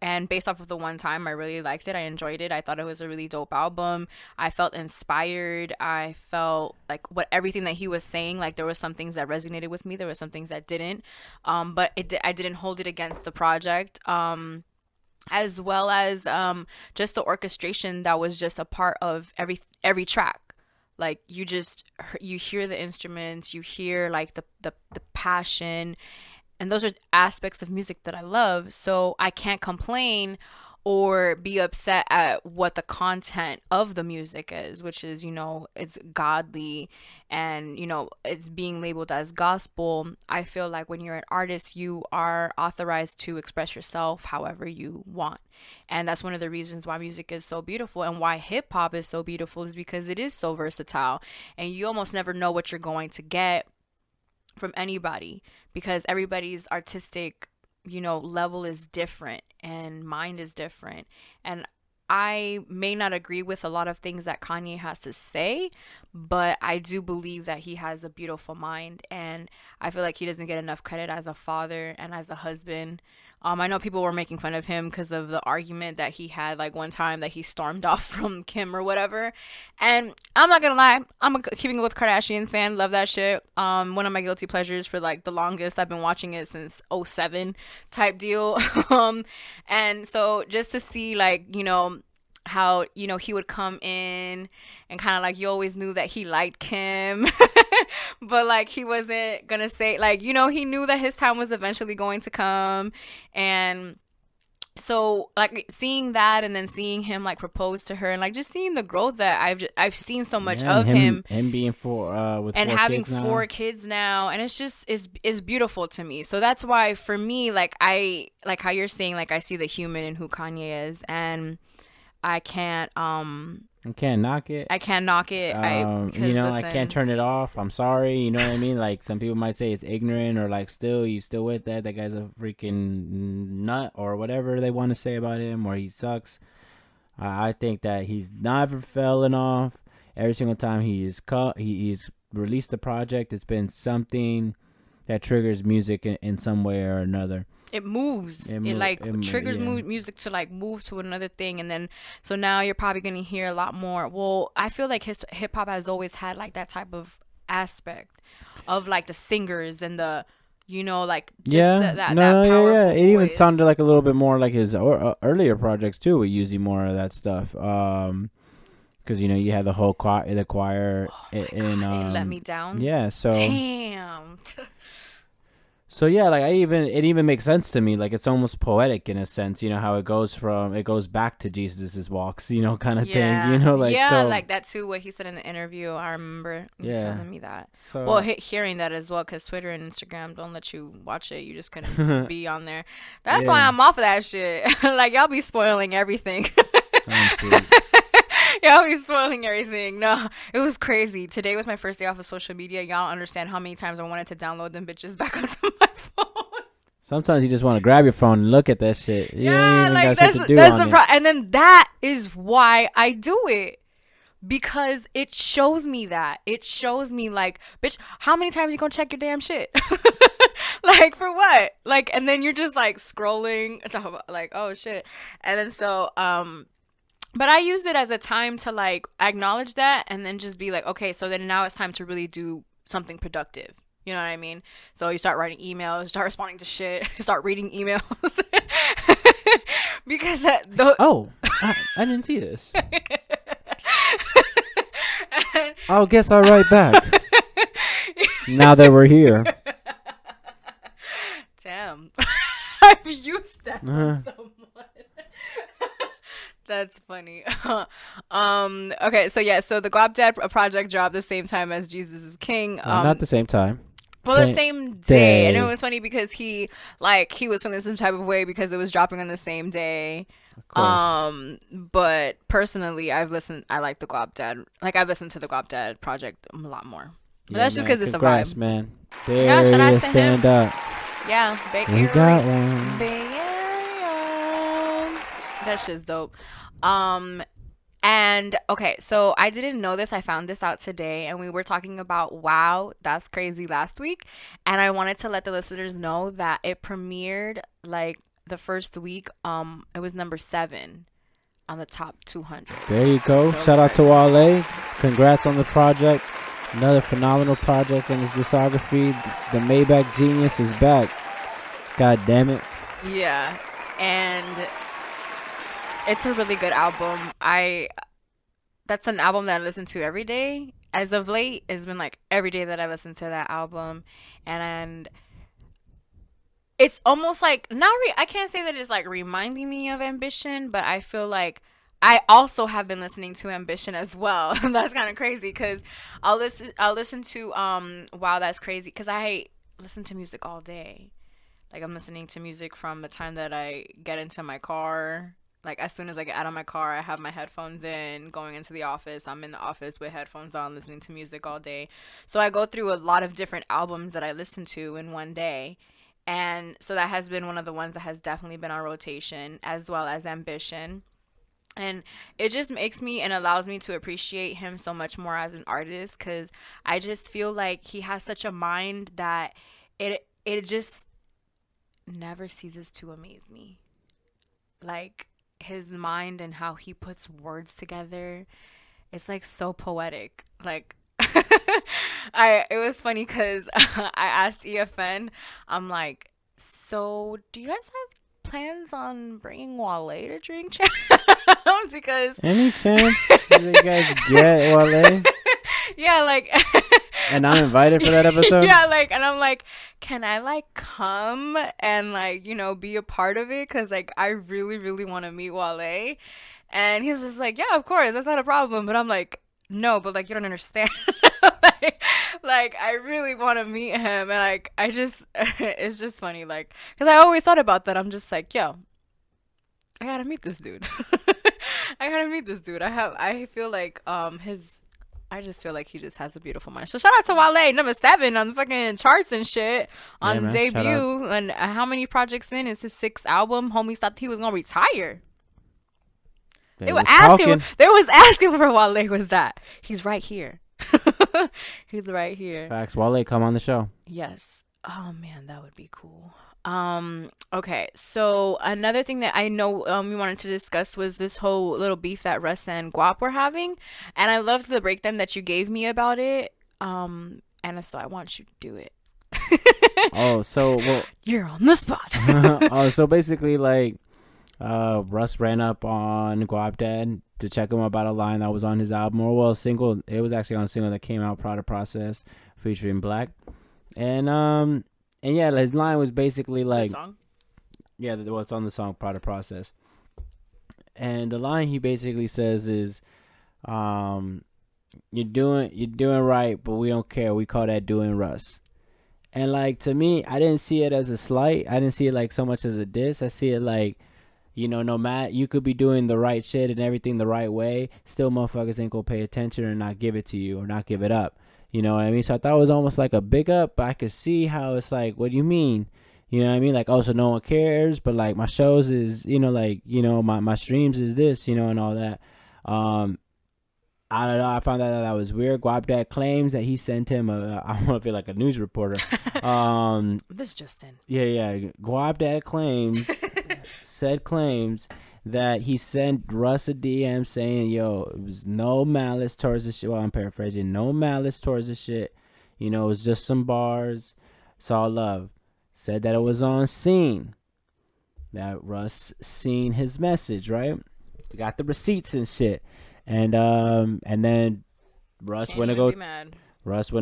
Speaker 1: And based off of the one time, I really liked it. I enjoyed it. I thought it was a really dope album. I felt inspired. I felt like everything that he was saying, like there was some things that resonated with me. There were some things that didn't. But I didn't hold it against the project. As well as just the orchestration that was just a part of every track. Like you hear the instruments, you hear like the passion. And those are aspects of music that I love. So I can't complain or be upset at what the content of the music is, which is, it's godly and, it's being labeled as gospel. I feel like when you're an artist, you are authorized to express yourself however you want. And that's one of the reasons why music is so beautiful and why hip hop is so beautiful, is because it is so versatile and you almost never know what you're going to get from anybody, because everybody's artistic level is different and mind is different. And I may not agree with a lot of things that Kanye has to say, but I do believe that he has a beautiful mind, and I feel like he doesn't get enough credit as a father and as a husband. I know people were making fun of him because of the argument that he had like one time that he stormed off from Kim or whatever. And I'm not gonna lie, I'm a Keeping It with Kardashians fan. Love that shit. One of my guilty pleasures for like the longest. I've been watching it since 2007 type deal. And so just to see like, how, he would come in and kind of like you always knew that he liked Kim. But like he wasn't gonna say like, he knew that his time was eventually going to come. And so like seeing that, and then seeing him like propose to her, and like just seeing the growth that I've seen so much
Speaker 2: Yeah, and
Speaker 1: of him,
Speaker 2: him being with
Speaker 1: and
Speaker 2: 4 kids
Speaker 1: having
Speaker 2: now.
Speaker 1: 4 kids now, and it's just is beautiful to me. So that's why for me, like I like how you're saying, like I see the human in who Kanye is, and I can't
Speaker 2: I can't knock it.
Speaker 1: I can't knock it. I
Speaker 2: You
Speaker 1: because
Speaker 2: know, I can't
Speaker 1: listen,
Speaker 2: turn it off. I'm sorry. You know what I mean? Like some people might say it's ignorant, or like still you still with that. That guy's a freaking nut, or whatever they want to say about him, or he sucks. I think that he's never fallen off. Every single time he's released a project, it's been something that triggers music in some way or another.
Speaker 1: it moves.
Speaker 2: It,
Speaker 1: It
Speaker 2: mo-
Speaker 1: like
Speaker 2: it mo-
Speaker 1: triggers
Speaker 2: yeah.
Speaker 1: music to like move to another thing, and then so now you're probably gonna hear a lot more. Well, I feel like his hip hop has always had like that type of aspect of like the singers and the, like just
Speaker 2: Yeah,
Speaker 1: that
Speaker 2: no, yeah, yeah.
Speaker 1: powerful
Speaker 2: It even
Speaker 1: voice.
Speaker 2: sounded like a little bit more like his earlier projects too. With using more of that stuff. Because you had the whole choir,
Speaker 1: Oh my
Speaker 2: and
Speaker 1: God, it let me down.
Speaker 2: yeah.
Speaker 1: Damn.
Speaker 2: So yeah, like it even makes sense to me. Like it's almost poetic in a sense. You know how it goes back to Jesus's walks. Kind of thing.
Speaker 1: Yeah,
Speaker 2: Like
Speaker 1: yeah,
Speaker 2: so.
Speaker 1: like that too. What he said in the interview, I remember you
Speaker 2: Yeah.
Speaker 1: telling me that. Well,
Speaker 2: So.
Speaker 1: hearing that as well, because Twitter and Instagram don't let you watch it. You just couldn't be on there. That's why
Speaker 2: Yeah.
Speaker 1: I'm off of that shit. Like y'all be spoiling everything.
Speaker 2: Honestly.
Speaker 1: Y'all be spoiling everything. No, it was crazy. Today was my first day off of social media. Y'all don't understand how many times I wanted to download them bitches back onto my phone.
Speaker 2: Sometimes you just want to grab your phone and look at that shit. You ain't
Speaker 1: Yeah,
Speaker 2: even
Speaker 1: like
Speaker 2: got shit to do
Speaker 1: that's
Speaker 2: on
Speaker 1: the
Speaker 2: it.
Speaker 1: pro. And then that is why I do it, because it shows me that. It shows me like, bitch, how many times you gonna check your damn shit? Like for what? Like, and then you're just like scrolling, like, oh shit. And then but I used it as a time to like acknowledge that, and then just be like, okay, so then now it's time to really do something productive. You know what I mean? So you start writing emails, start responding to shit, start reading emails. Because
Speaker 2: Oh, I didn't see this. I'll guess I'll write back. Now that we're here.
Speaker 1: Damn. I've used that
Speaker 2: Uh-huh.
Speaker 1: on someone. That's funny. Okay, so yeah, so the Guap Dad project dropped the same time as Jesus is King.
Speaker 2: Not the same time.
Speaker 1: Well, the same day. And it was funny because he was feeling some type of way because it was dropping on the same day.
Speaker 2: Of course.
Speaker 1: But personally, I like the Guap Dad. Like I've listened to the Guap Dad project a lot more. But that's just
Speaker 2: man,
Speaker 1: because it's a
Speaker 2: congrats,
Speaker 1: vibe.
Speaker 2: man.
Speaker 1: Yeah,
Speaker 2: There
Speaker 1: shout out
Speaker 2: you
Speaker 1: to him.
Speaker 2: stand up.
Speaker 1: Yeah, Bay
Speaker 2: We
Speaker 1: Area.
Speaker 2: got one.
Speaker 1: Bay Area. That shit's dope. And okay, so I didn't know this. I found this out today, and we were talking about Wow, That's Crazy last week. And I wanted to let the listeners know that it premiered like the first week. It was number 7 on the top 200.
Speaker 2: There you go. Shout out to Wale. Congrats on the project. Another phenomenal project in his discography. The Maybach Genius is back. God damn it.
Speaker 1: Yeah, and it's a really good album. That's an album that I listen to every day. As of late, it's been like every day that I listen to that album, and it's almost like I can't say that it's like reminding me of Ambition, but I feel like I also have been listening to Ambition as well. That's kind of crazy because I'll listen to Wow, That's Crazy, because I listen to music all day. Like I'm listening to music from the time that I get into my car. Like as soon as I get out of my car, I have my headphones in, going into the office. I'm in the office with headphones on, listening to music all day. So I go through a lot of different albums that I listen to in one day. And so that has been one of the ones that has definitely been on rotation, as well as Ambition. And it just makes me and allows me to appreciate him so much more as an artist, because I just feel like he has such a mind that it just never ceases to amaze me. Like his mind and how he puts words together, it's like so poetic. Like it was funny because I asked EFN, I'm like, so do you guys have plans on bringing Wale to Drink Champs? Because
Speaker 2: Any chance you guys get Wale?
Speaker 1: yeah, like
Speaker 2: And I'm invited for that episode?
Speaker 1: Yeah, like, and I'm like, can I like come and like, be a part of it? Cause like I really, really want to meet Wale. And he's just like, yeah, of course, that's not a problem. But I'm like, no, but like you don't understand. like I really want to meet him, and like I just, it's just funny, like, cause I always thought about that. I'm just like, yo, I gotta meet this dude. I gotta meet this dude. I feel like I just feel like he just has a beautiful mind. So shout out to Wale, number 7 on the fucking charts and shit
Speaker 2: Yeah,
Speaker 1: on
Speaker 2: man.
Speaker 1: debut. And how many projects in? It's his 6th album. Homies thought he was gonna retire. They were asking. They was asking where Wale was at. He's right here. He's right here.
Speaker 2: Facts. Wale, come on the show.
Speaker 1: Yes. Oh man, that would be cool. Okay, so another thing that I know we wanted to discuss was this whole little beef that Russ and Guap were having, and I loved the breakdown that you gave me about it. And so I want you to do it.
Speaker 2: Oh, so well,
Speaker 1: you're on the spot.
Speaker 2: oh, so basically, like, Russ ran up on Guap Dad to check him about a line that was on his album, or well, a single. It was actually on a single that came out, Prada Process, featuring Black, and yeah, his line was basically like, yeah, what's on the song Prada Process, and the line he basically says is, you're doing right, but we don't care. We call that doing Russ. And like, to me, I didn't see it as a slight. I didn't see it like so much as a diss. I see it like, no matter, you could be doing the right shit and everything the right way, still motherfuckers ain't gonna pay attention or not give it to you or not give it up. You know what I mean? So I thought it was almost like a big up, but I could see how it's like, what do you mean? You know what I mean? Like, oh, so no one cares, but like my shows is, my streams is this, and all that. I don't know. I found out that was weird. Guap Dad claims that he sent him I don't know if you're like a news reporter.
Speaker 1: This just in.
Speaker 2: Yeah. Guap Dad claims that he sent Russ a DM saying, yo, it was no malice towards the shit. Well, I'm paraphrasing. No malice towards the shit. It was just some bars. It's all love. Said that it was on scene. That Russ seen his message, right? Got the receipts and shit. And then Russ went to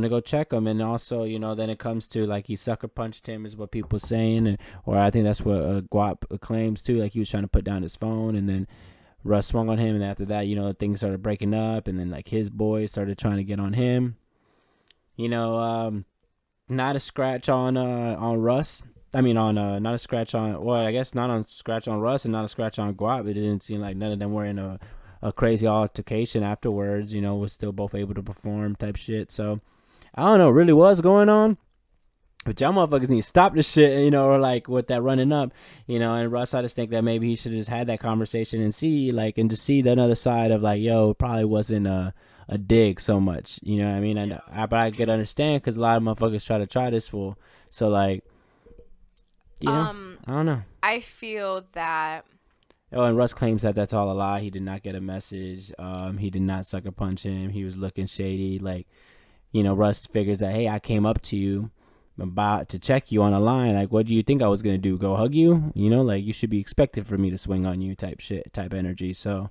Speaker 2: go check him, and also then it comes to like he sucker punched him is what people saying, or I think that's what Guap claims too, like he was trying to put down his phone, and then Russ swung on him, and after that things started breaking up, and then like his boys started trying to get on him. Not a scratch on Russ. I mean not a scratch on, well, I guess not on scratch on Russ and not a scratch on Guap. It didn't seem like none of them were in a crazy altercation afterwards, was still both able to perform type shit. So I don't know really what's going on, but y'all motherfuckers need to stop this shit, or like with that running up, and Russ, I just think that maybe he should have just had that conversation and just see the other side of like, yo, it probably wasn't a dig so much, you know what I mean? And but I could understand because a lot of motherfuckers try this fool. So like, I don't know.
Speaker 1: I feel that.
Speaker 2: Oh, and Russ claims that that's all a lie. He did not get a message. He did not sucker punch him. He was looking shady. Like, Russ figures that, hey, I came up to you about to check you on a line. Like, what do you think I was gonna do? Go hug you? Like you should be expected for me to swing on you type shit, type energy. So,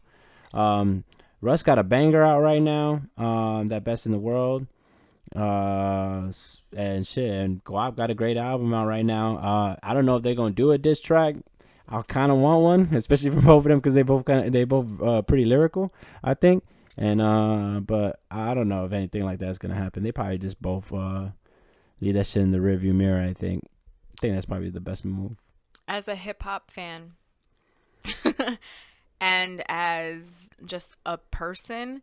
Speaker 2: Russ got a banger out right now. That Best in the World. And shit. And Guap got a great album out right now. I don't know if they're gonna do a diss track. I kind of want one, especially for both of them because they both pretty lyrical, I think. And but I don't know if anything like that's gonna happen. They probably just both leave that shit in the rearview mirror. I think that's probably the best move.
Speaker 1: As a hip hop fan, and as just a person,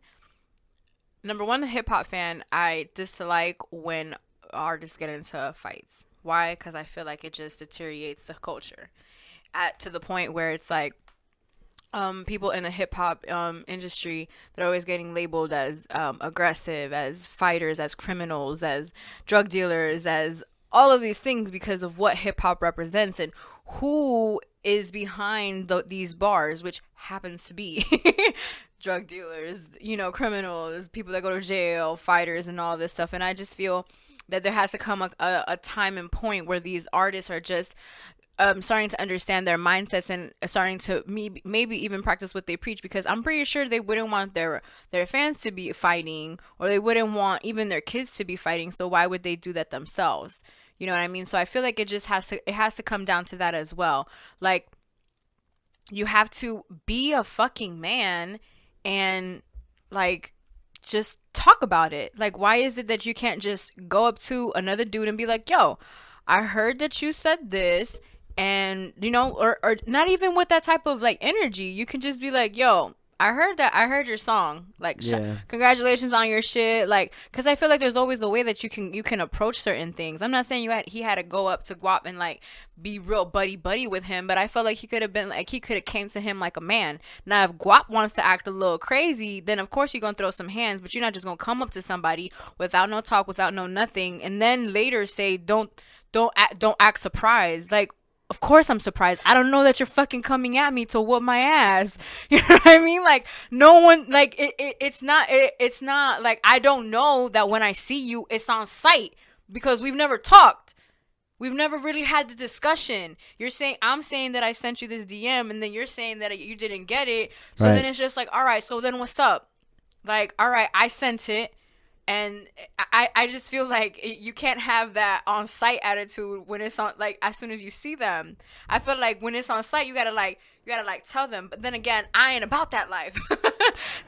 Speaker 1: number one, a hip hop fan, I dislike when artists get into fights. Why? Because I feel like it just deteriorates the culture. To the point where it's like people in the hip-hop industry, they're always getting labeled as aggressive, as fighters, as criminals, as drug dealers, as all of these things because of what hip-hop represents and who is behind these bars, which happens to be drug dealers, criminals, people that go to jail, fighters, and all this stuff. And I just feel that there has to come a time and point where these artists are just starting to understand their mindsets and starting to maybe even practice what they preach, because I'm pretty sure they wouldn't want their fans to be fighting, or they wouldn't want even their kids to be fighting. So why would they do that themselves? You know what I mean? So I feel like it has to come down to that as well. Like, you have to be a fucking man and, like, just talk about it. Like, why is it that you can't just go up to another dude and be like, yo, I heard that you said this, and or not even with that type of like energy. You can just be like, yo, I heard your song, like,
Speaker 2: Yeah.
Speaker 1: congratulations on your shit, like, because I feel like there's always a way that you can approach certain things. I'm not saying he had to go up to Guap and like be real buddy with him, but I felt like he could have came to him like a man. Now if Guap wants to act a little crazy, then of course you're gonna throw some hands, but you're not just gonna come up to somebody without no talk, without no nothing, and then later say don't act surprised. Like, of course I'm surprised. I don't know that you're fucking coming at me to whoop my ass. You know what I mean? Like, no one, like, it's not like, I don't know that when I see you, it's on sight, because we've never talked. We've never really had the discussion. I'm saying that I sent you this DM, and then you're saying that you didn't get it. So
Speaker 2: Right.
Speaker 1: then it's just like, all right, so then what's up? Like, all right, I sent it. And I just feel like you can't have that on site attitude when it's on, like, as soon as you see them. I feel like when it's on site, you gotta tell them. But then again, I ain't about that life.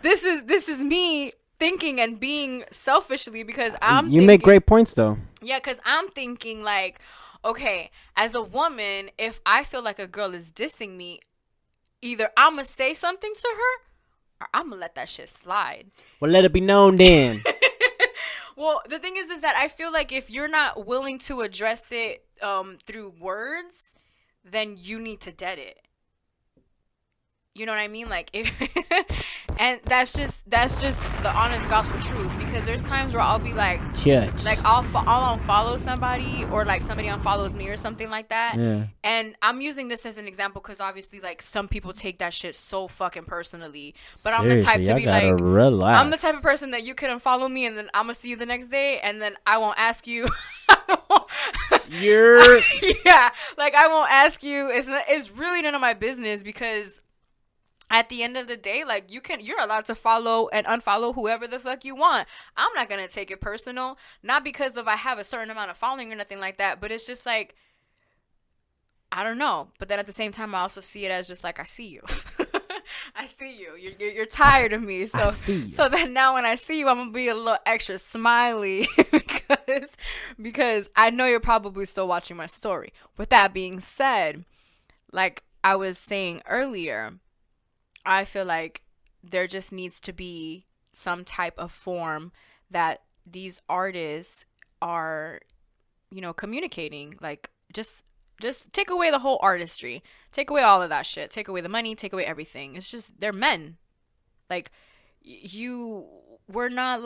Speaker 1: This is me thinking and being selfishly, because
Speaker 2: You make great points though.
Speaker 1: yeah, because I'm thinking like, okay, as a woman, if I feel like a girl is dissing me, either I'm gonna say something to her, or I'm gonna let that shit slide.
Speaker 2: Well, let it be known then.
Speaker 1: Well, the thing is that I feel like if you're not willing to address it through words, then you need to dead it. You know what I mean? Like, if and that's just the honest gospel truth, because there's times where I'll be like,
Speaker 2: Church.
Speaker 1: like I'll unfollow somebody, or like somebody unfollows me or something like that.
Speaker 2: Yeah.
Speaker 1: And I'm using this as an example because obviously, like, some people take that shit so fucking personally. But I'm the type to be like,
Speaker 2: relax.
Speaker 1: I'm the type of person that you can unfollow me and then I'm gonna see you the next day, and then I won't ask you.
Speaker 2: You're
Speaker 1: Yeah, like, I won't ask you. It's really none of my business, because at the end of the day, like, you're allowed to follow and unfollow whoever the fuck you want. I'm not gonna take it personal, not because of I have a certain amount of following or nothing like that, but it's just like, I don't know. But then at the same time, I also see it as just like, I see you. I see you. You're tired of me. So
Speaker 2: I see you.
Speaker 1: So then now when I see you, I'm gonna be a little extra smiley because I know you're probably still watching my story. With that being said, like I was saying earlier, I feel like there just needs to be some type of form that these artists are, communicating. Like, just take away the whole artistry. Take away all of that shit. Take away the money. Take away everything. It's just, they're men. Like, we're not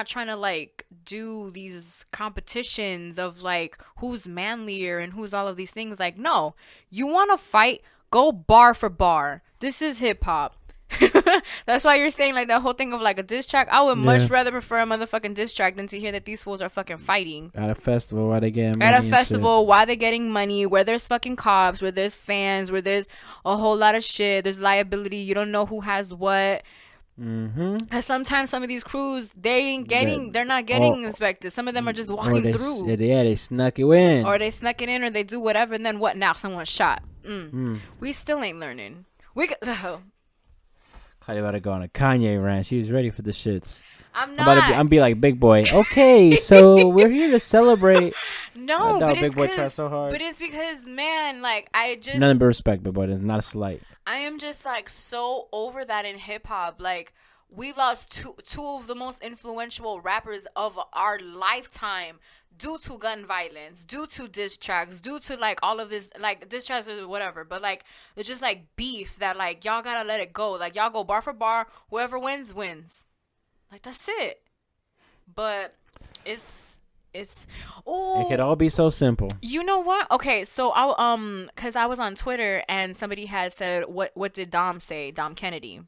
Speaker 1: trying to like do these competitions of like who's manlier and who's all of these things. Like, no, you want to fight, go bar for bar. This is hip hop. That's why you're saying like that whole thing of like a diss track. I would much rather prefer a motherfucking diss track than to hear that these fools are fucking fighting
Speaker 2: at a festival. Why they getting money?
Speaker 1: At a
Speaker 2: and
Speaker 1: festival,
Speaker 2: shit.
Speaker 1: why they getting money? Where there's fucking cops, where there's fans, where there's a whole lot of shit. There's liability. You don't know who has what. Cause sometimes some of these crews, they're not getting inspected. Some of them are just walking through.
Speaker 2: They snuck it in.
Speaker 1: Or they snuck it in, or they do whatever, and then what? Now someone's shot. We still ain't learning.
Speaker 2: Claudia about to go on a Kanye rant. She was ready for the shits.
Speaker 1: I'm not.
Speaker 2: I'm be like, big boy. Okay, so we're here to celebrate.
Speaker 1: No, but
Speaker 2: big boy tried so hard.
Speaker 1: But it's because, man, like, I just
Speaker 2: nothing but respect, big boy. It's not a slight.
Speaker 1: I am just like so over that in hip hop. Like, we lost two of the most influential rappers of our lifetime due to gun violence, due to diss tracks, due to like all of this, like diss tracks or whatever. But like, it's just like beef that like y'all gotta let it go. Like, y'all go bar for bar. Whoever wins wins. Like, that's it. But it
Speaker 2: could all be so simple.
Speaker 1: You know what? Okay, so cause I was on Twitter and somebody had said, what did Dom say? Dom Kennedy.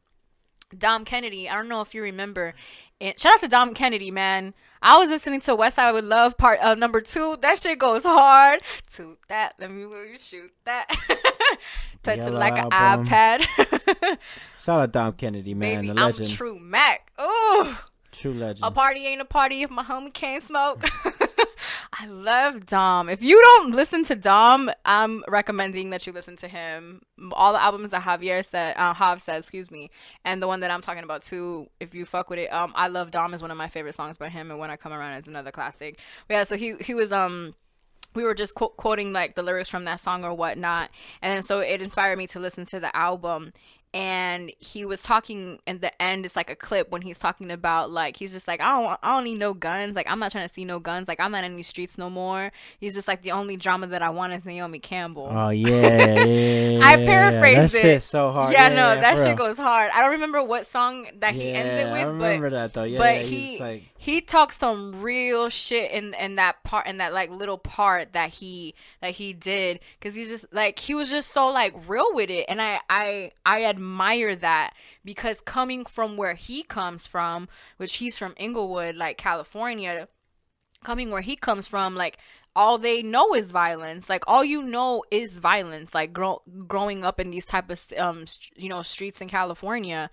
Speaker 1: Dom Kennedy. I don't know if you remember. And shout out to Dom Kennedy, man. I was listening to West Side with Love part number 2. That shit goes hard. To that, let me shoot that. Touch it
Speaker 2: Yellow
Speaker 1: like an
Speaker 2: Album.
Speaker 1: iPad.
Speaker 2: Shout out Dom Kennedy, man,
Speaker 1: Baby,
Speaker 2: the
Speaker 1: I'm
Speaker 2: legend,
Speaker 1: True Mac. Ooh.
Speaker 2: true
Speaker 1: A
Speaker 2: legend.
Speaker 1: party ain't a party if my homie can't smoke. I love Dom. If you don't listen to Dom, I'm recommending that you listen to him. All the albums that Jav said, excuse me, and the one that I'm talking about too. If you fuck with it, I love Dom is one of my favorite songs by him, and When I Come Around is another classic. But yeah, so he was we were just quoting like the lyrics from that song or whatnot, and then so it inspired me to listen to the album. And he was talking in the end, it's like a clip when he's talking about like he's just like I don't need no guns, like I'm not trying to see no guns, like I'm not in these streets no more. He's just like the only drama that I want is Naomi Campbell.
Speaker 2: Oh yeah,
Speaker 1: I
Speaker 2: yeah. That
Speaker 1: paraphrased it.
Speaker 2: shit's so hard.
Speaker 1: Yeah,
Speaker 2: Yeah,
Speaker 1: no,
Speaker 2: yeah,
Speaker 1: that
Speaker 2: for
Speaker 1: shit
Speaker 2: real.
Speaker 1: goes hard. I don't remember what song that he ends it
Speaker 2: Yeah, I
Speaker 1: with, but
Speaker 2: remember that though. Yeah,
Speaker 1: but
Speaker 2: yeah. He's just like,
Speaker 1: he talks some real shit in that part, in that like little part that he did, because he's just like he was just so like real with it, and I admire that, because coming from where he comes from, which he's from Inglewood, like California, coming where he comes from, like all they know is violence, like all you know is violence, like growing up in these type of streets in California.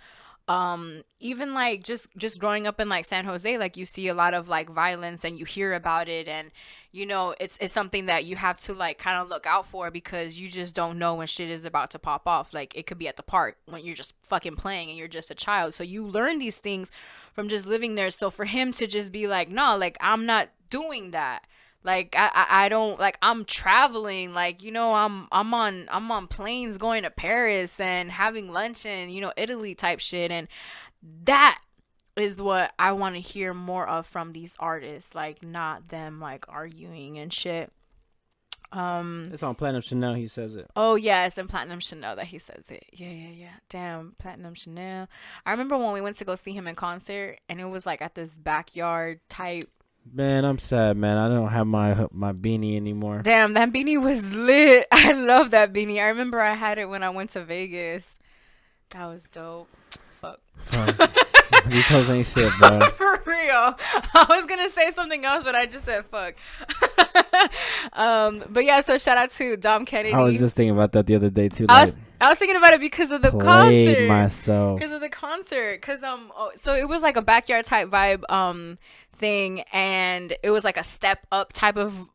Speaker 1: Even like just growing up in like San Jose, like you see a lot of like violence and you hear about it, and it's something that you have to like kind of look out for, because you just don't know when shit is about to pop off. Like it could be at the park when you're just fucking playing and you're just a child, so you learn these things from just living there. So for him to just be like, no, like I'm not doing that, like I don't, like I'm traveling, like I'm on planes going to Paris and having lunch and Italy type shit, and that is what I want to hear more of from these artists, like not them like arguing and shit. um
Speaker 2: it's on Platinum Chanel. He says it.
Speaker 1: oh yes, and Platinum Chanel that he says it. Yeah, yeah, yeah. Damn, Platinum Chanel. I remember when we went to go see him in concert, and it was like at this backyard type.
Speaker 2: Man, I'm sad, man. I don't have my beanie anymore.
Speaker 1: Damn, that beanie was lit. I love that beanie. I remember I had it when I went to Vegas. That was dope. Fuck.
Speaker 2: Fuck. These hoes ain't shit, bro.
Speaker 1: For real. I was gonna say something else, but I just said fuck. But yeah, so shout out to Dom Kennedy.
Speaker 2: I was just thinking about that the other day too.
Speaker 1: I
Speaker 2: Like,
Speaker 1: was I was thinking about it because of the
Speaker 2: played
Speaker 1: concert.
Speaker 2: myself.
Speaker 1: Because of the concert. So it was like a backyard type vibe thing, and it was like a step up type of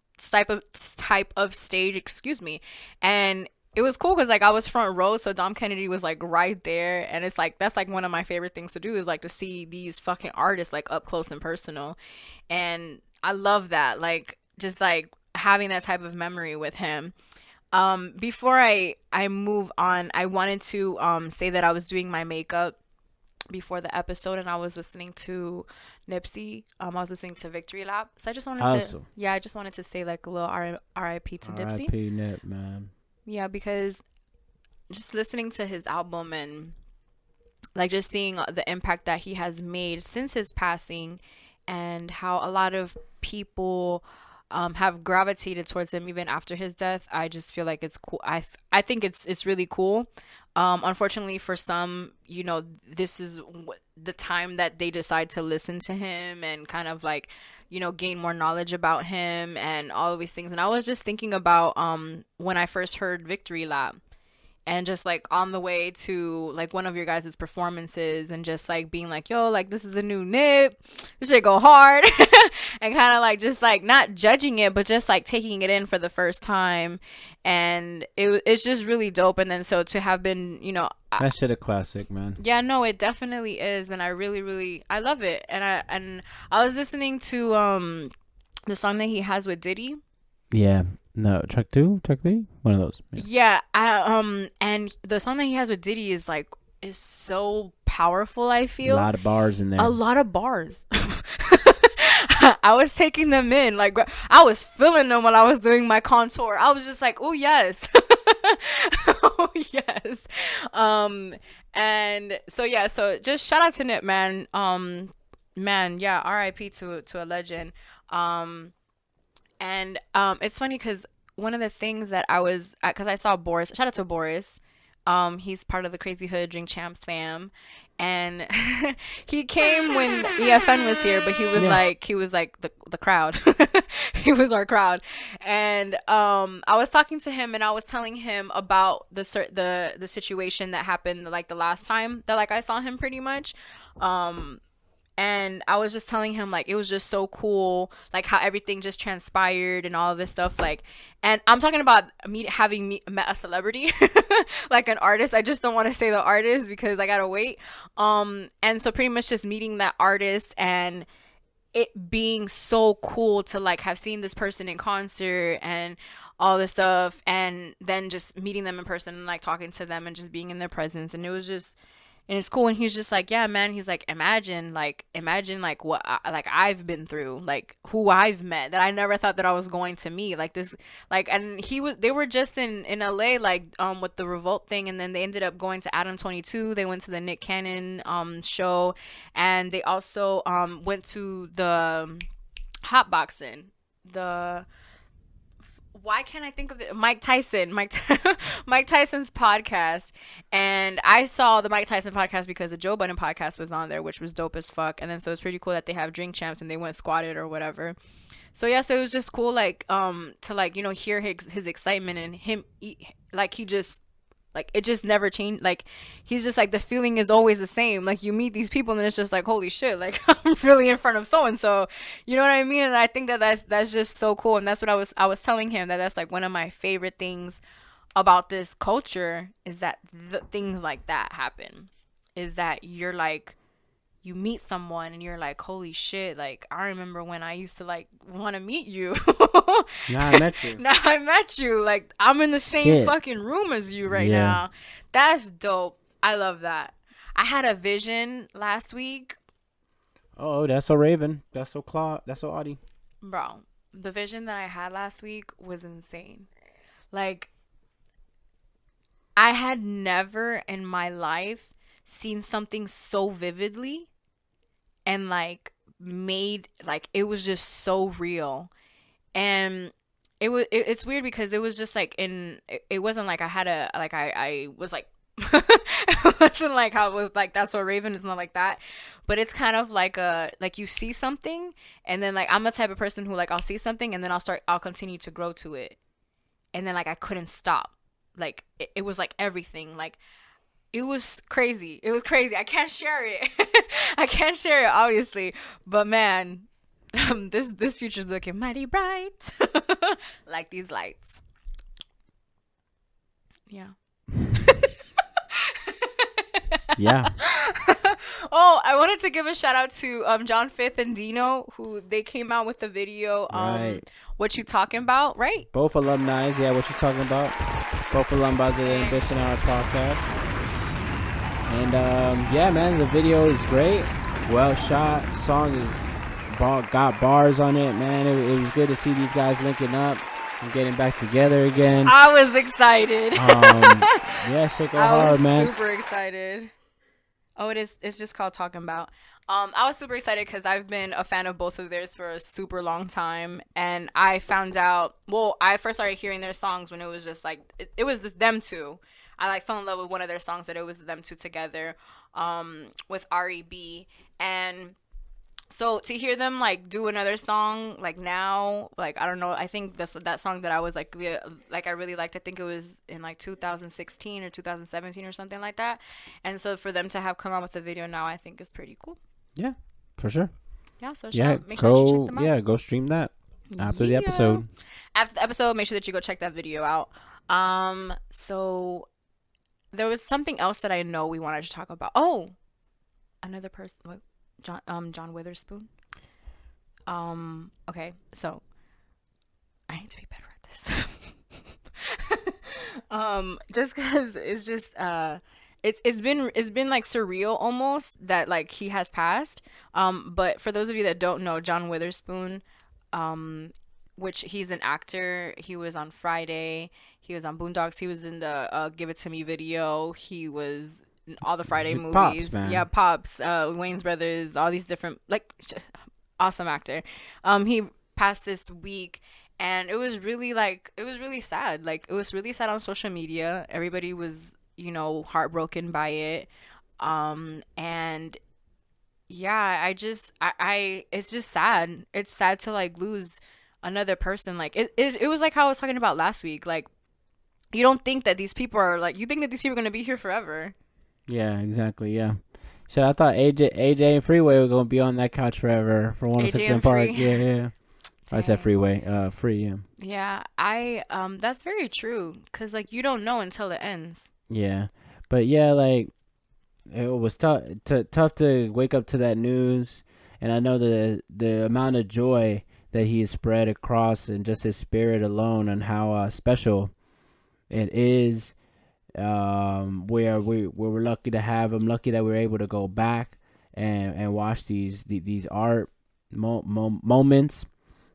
Speaker 1: stage, excuse me. And it was cool because like I was front row, so Dom Kennedy was like right there, and it's like that's like one of my favorite things to do, is like to see these fucking artists like up close and personal. And I love that, like just like having that type of memory with him. Before I move on, I wanted to say that I was doing my makeup before the episode, and I was listening to Nipsey. I was listening to Victory Lap. So I just wanted
Speaker 2: Awesome.
Speaker 1: I just wanted to say like a little RIP to Nipsey.
Speaker 2: R.I.P. Nip, man.
Speaker 1: Yeah, because just listening to his album and like just seeing the impact that he has made since his passing, and how a lot of people have gravitated towards him even after his death. I just feel like it's cool. I think it's really cool. Unfortunately for some, this is the time that they decide to listen to him and kind of like, gain more knowledge about him and all of these things. And I was just thinking about when I first heard Victory Lap, and just like on the way to like one of your guys' performances, and just like being like, yo, like this is the new Nip, this should go hard. And kind of like just like not judging it, but just like taking it in for the first time. And it's just really dope. And then so to have been,
Speaker 2: That shit a classic, man.
Speaker 1: yeah, no, it definitely is. And I really, really, I love it. And I was listening to the song that he has with Diddy.
Speaker 2: Yeah. No, track 2, track 3, one of those.
Speaker 1: Yeah, and the song that he has with Diddy is so powerful, I
Speaker 2: A
Speaker 1: feel.
Speaker 2: lot of bars in there.
Speaker 1: A lot of bars. I was taking them in, like I was feeling them while I was doing my contour. I was just like, oh yes. Oh yes. And so yeah, so just shout out to Nip, man. Man, yeah, RIP to a legend. And it's funny because one of the things that because I saw Boris, shout out to Boris, He's part of the Crazy Hood Drink Champs fam, and he came when EFN was here, but he was like the crowd. He was our crowd, and I was talking to him and I was telling him about the situation that happened like the last time that like I saw him pretty much. And I was just telling him like it was just so cool, like how everything just transpired and all of this stuff. Like, and I'm talking about having met a celebrity, like an artist. I just don't want to say the artist because I gotta wait. And so pretty much just meeting that artist and it being so cool to like have seen this person in concert and all this stuff, and then just meeting them in person and like talking to them and just being in their presence, and it was just and it's cool. And he's just like, yeah, man. He's like, imagine like what I've been through, like who I've met that I never thought that I was going to meet, like this, like. And they were just in LA, like with the Revolt thing, and then they ended up going to Adam 22. They went to the Nick Cannon show, and they also went to the hot boxing, the why can't I think of it? Mike Tyson, Mike Tyson's podcast. And I saw the Mike Tyson podcast because the Joe Budden podcast was on there, which was dope as fuck. And then so it's pretty cool that they have Drink Champs and they went squatted or whatever. So yeah, so it was just cool, like to like, you know, hear his excitement and him like he just like it just never changed. Like he's just like the feeling is always the same. Like you meet these people and it's just like holy shit, like I'm really in front of so and so. You know what I mean? And I think that that's just so cool. And that's what I was telling him, that that's like one of my favorite things about this culture is that things like that happen. Is that you're like you meet someone and you're like holy shit, like I remember when I used to like want to meet you.
Speaker 2: Now I met you.
Speaker 1: Now I met you, like I'm in the same fucking room as you right now. That's dope. I love that. I had a vision last week.
Speaker 2: Oh, that's so Raven, that's so Claude, that's so Audie.
Speaker 1: Bro, the vision that I had last week was insane. Like I had never in my life seen something so vividly and like made like it was just so real. And it's weird because it was just like it wasn't like I had a like I was like it wasn't like how it was like that's so Raven. It's not like that, but it's kind of like a like you see something and then like I'm the type of person who like I'll see something and then I'll continue to grow to it, and then like I couldn't stop. Like it was like everything, like it was crazy. It was crazy. I can't share it. I can't share it, obviously. But man, this future's looking mighty bright, like these lights. Yeah.
Speaker 2: Yeah.
Speaker 1: Oh, I wanted to give a shout out to John Fifth and Dino, who they came out with the video.
Speaker 2: Right.
Speaker 1: What you talking about, right?
Speaker 2: Both alumni. Yeah, what you talking about? Both alumni of the Ambition Hour podcast. And yeah, man, the video is great, well shot. Song is got bars on it, man. It was good to see these guys linking up and getting back together again.
Speaker 1: I was excited.
Speaker 2: Yeah, shake it hard, man.
Speaker 1: I was super excited. Oh, it's just called Talking About. I was super excited because I've been a fan of both of theirs for a super long time, and I found out. Well, I first started hearing their songs when it was just like it was them two. I like fell in love with one of their songs that it was them two together, with REB. And so to hear them like do another song like now, like I don't know, I think that song that I was like I really liked, I think it was in like 2016 or 2017 or something like that. And so for them to have come out with the video now, I think is pretty cool.
Speaker 2: Yeah, for sure.
Speaker 1: Yeah, so
Speaker 2: make sure you check them out. Yeah, go stream that after the episode.
Speaker 1: After the episode, make sure that you go check that video out. So there was something else that I know we wanted to talk about. Oh, another person. What? John Witherspoon. Okay, so I need to be better at this. Just because it's just it's been like surreal almost that like he has passed. But for those of you that don't know, John Witherspoon, which he's an actor. He was on Friday. He was on Boondocks. He was in the Give It To Me video. He was in all the Friday movies.
Speaker 2: Pops,
Speaker 1: yeah, Pops, Wayne's Brothers, all these different, like, just awesome actor. He passed this week, and it was really sad. Like, it was really sad on social media. Everybody was heartbroken by it. And yeah, I it's just sad. It's sad to like lose another person. Like it was like how I was talking about last week. Like you don't think that these people are like, you think that these people are gonna be here forever.
Speaker 2: Yeah, exactly. Yeah. Shit, I thought AJ and Freeway were gonna be on that couch forever for 106 in Park. Yeah, yeah. I said Freeway. Free. Yeah.
Speaker 1: Yeah, that's very true. Cause like you don't know until it ends.
Speaker 2: Yeah, but yeah, like it was tough to wake up to that news, and I know the amount of joy that he has spread across, and just his spirit alone, and how special it is. Where we're lucky to have him, lucky that we're able to go back and watch these art moments,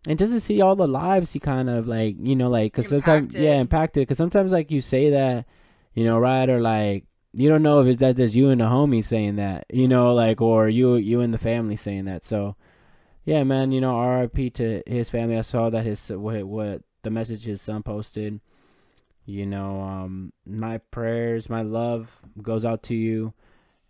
Speaker 2: and just to see all the lives he kind of like, like, because sometimes impacted, because sometimes like you say that, right, or like you don't know if it's that just you and the homie saying that, like, or you and the family saying that. So yeah, man, RIP to his family. I saw that what the message his son posted. My prayers, my love goes out to you,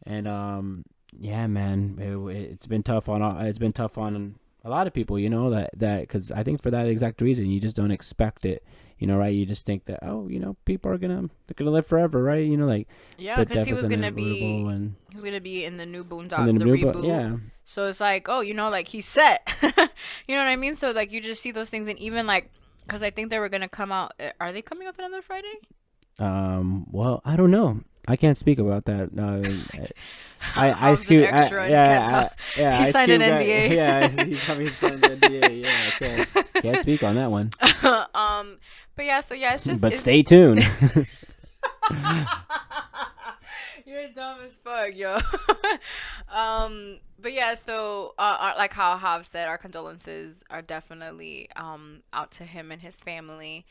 Speaker 2: and yeah, man, it's been tough on a lot of people, that because I think for that exact reason, you just don't expect it, right? You just think that, oh, people they're gonna live forever, right? Like,
Speaker 1: yeah, because he was gonna be in the new Boondock, the reboot.
Speaker 2: Yeah.
Speaker 1: So it's like, oh, like he's set. You know what I mean? So like you just see those things, and even like, because I think they were gonna come out. Are they coming up another Friday?
Speaker 2: Well, I don't know. I can't speak about that. I
Speaker 1: see. Yeah. He signed an NDA.
Speaker 2: He probably signed an NDA. Yeah, I can't speak on that one.
Speaker 1: But yeah, so yeah, it's just.
Speaker 2: But stay tuned.
Speaker 1: You're dumb as fuck, yo. But yeah, so like how Hav said, our condolences are definitely out to him and his family.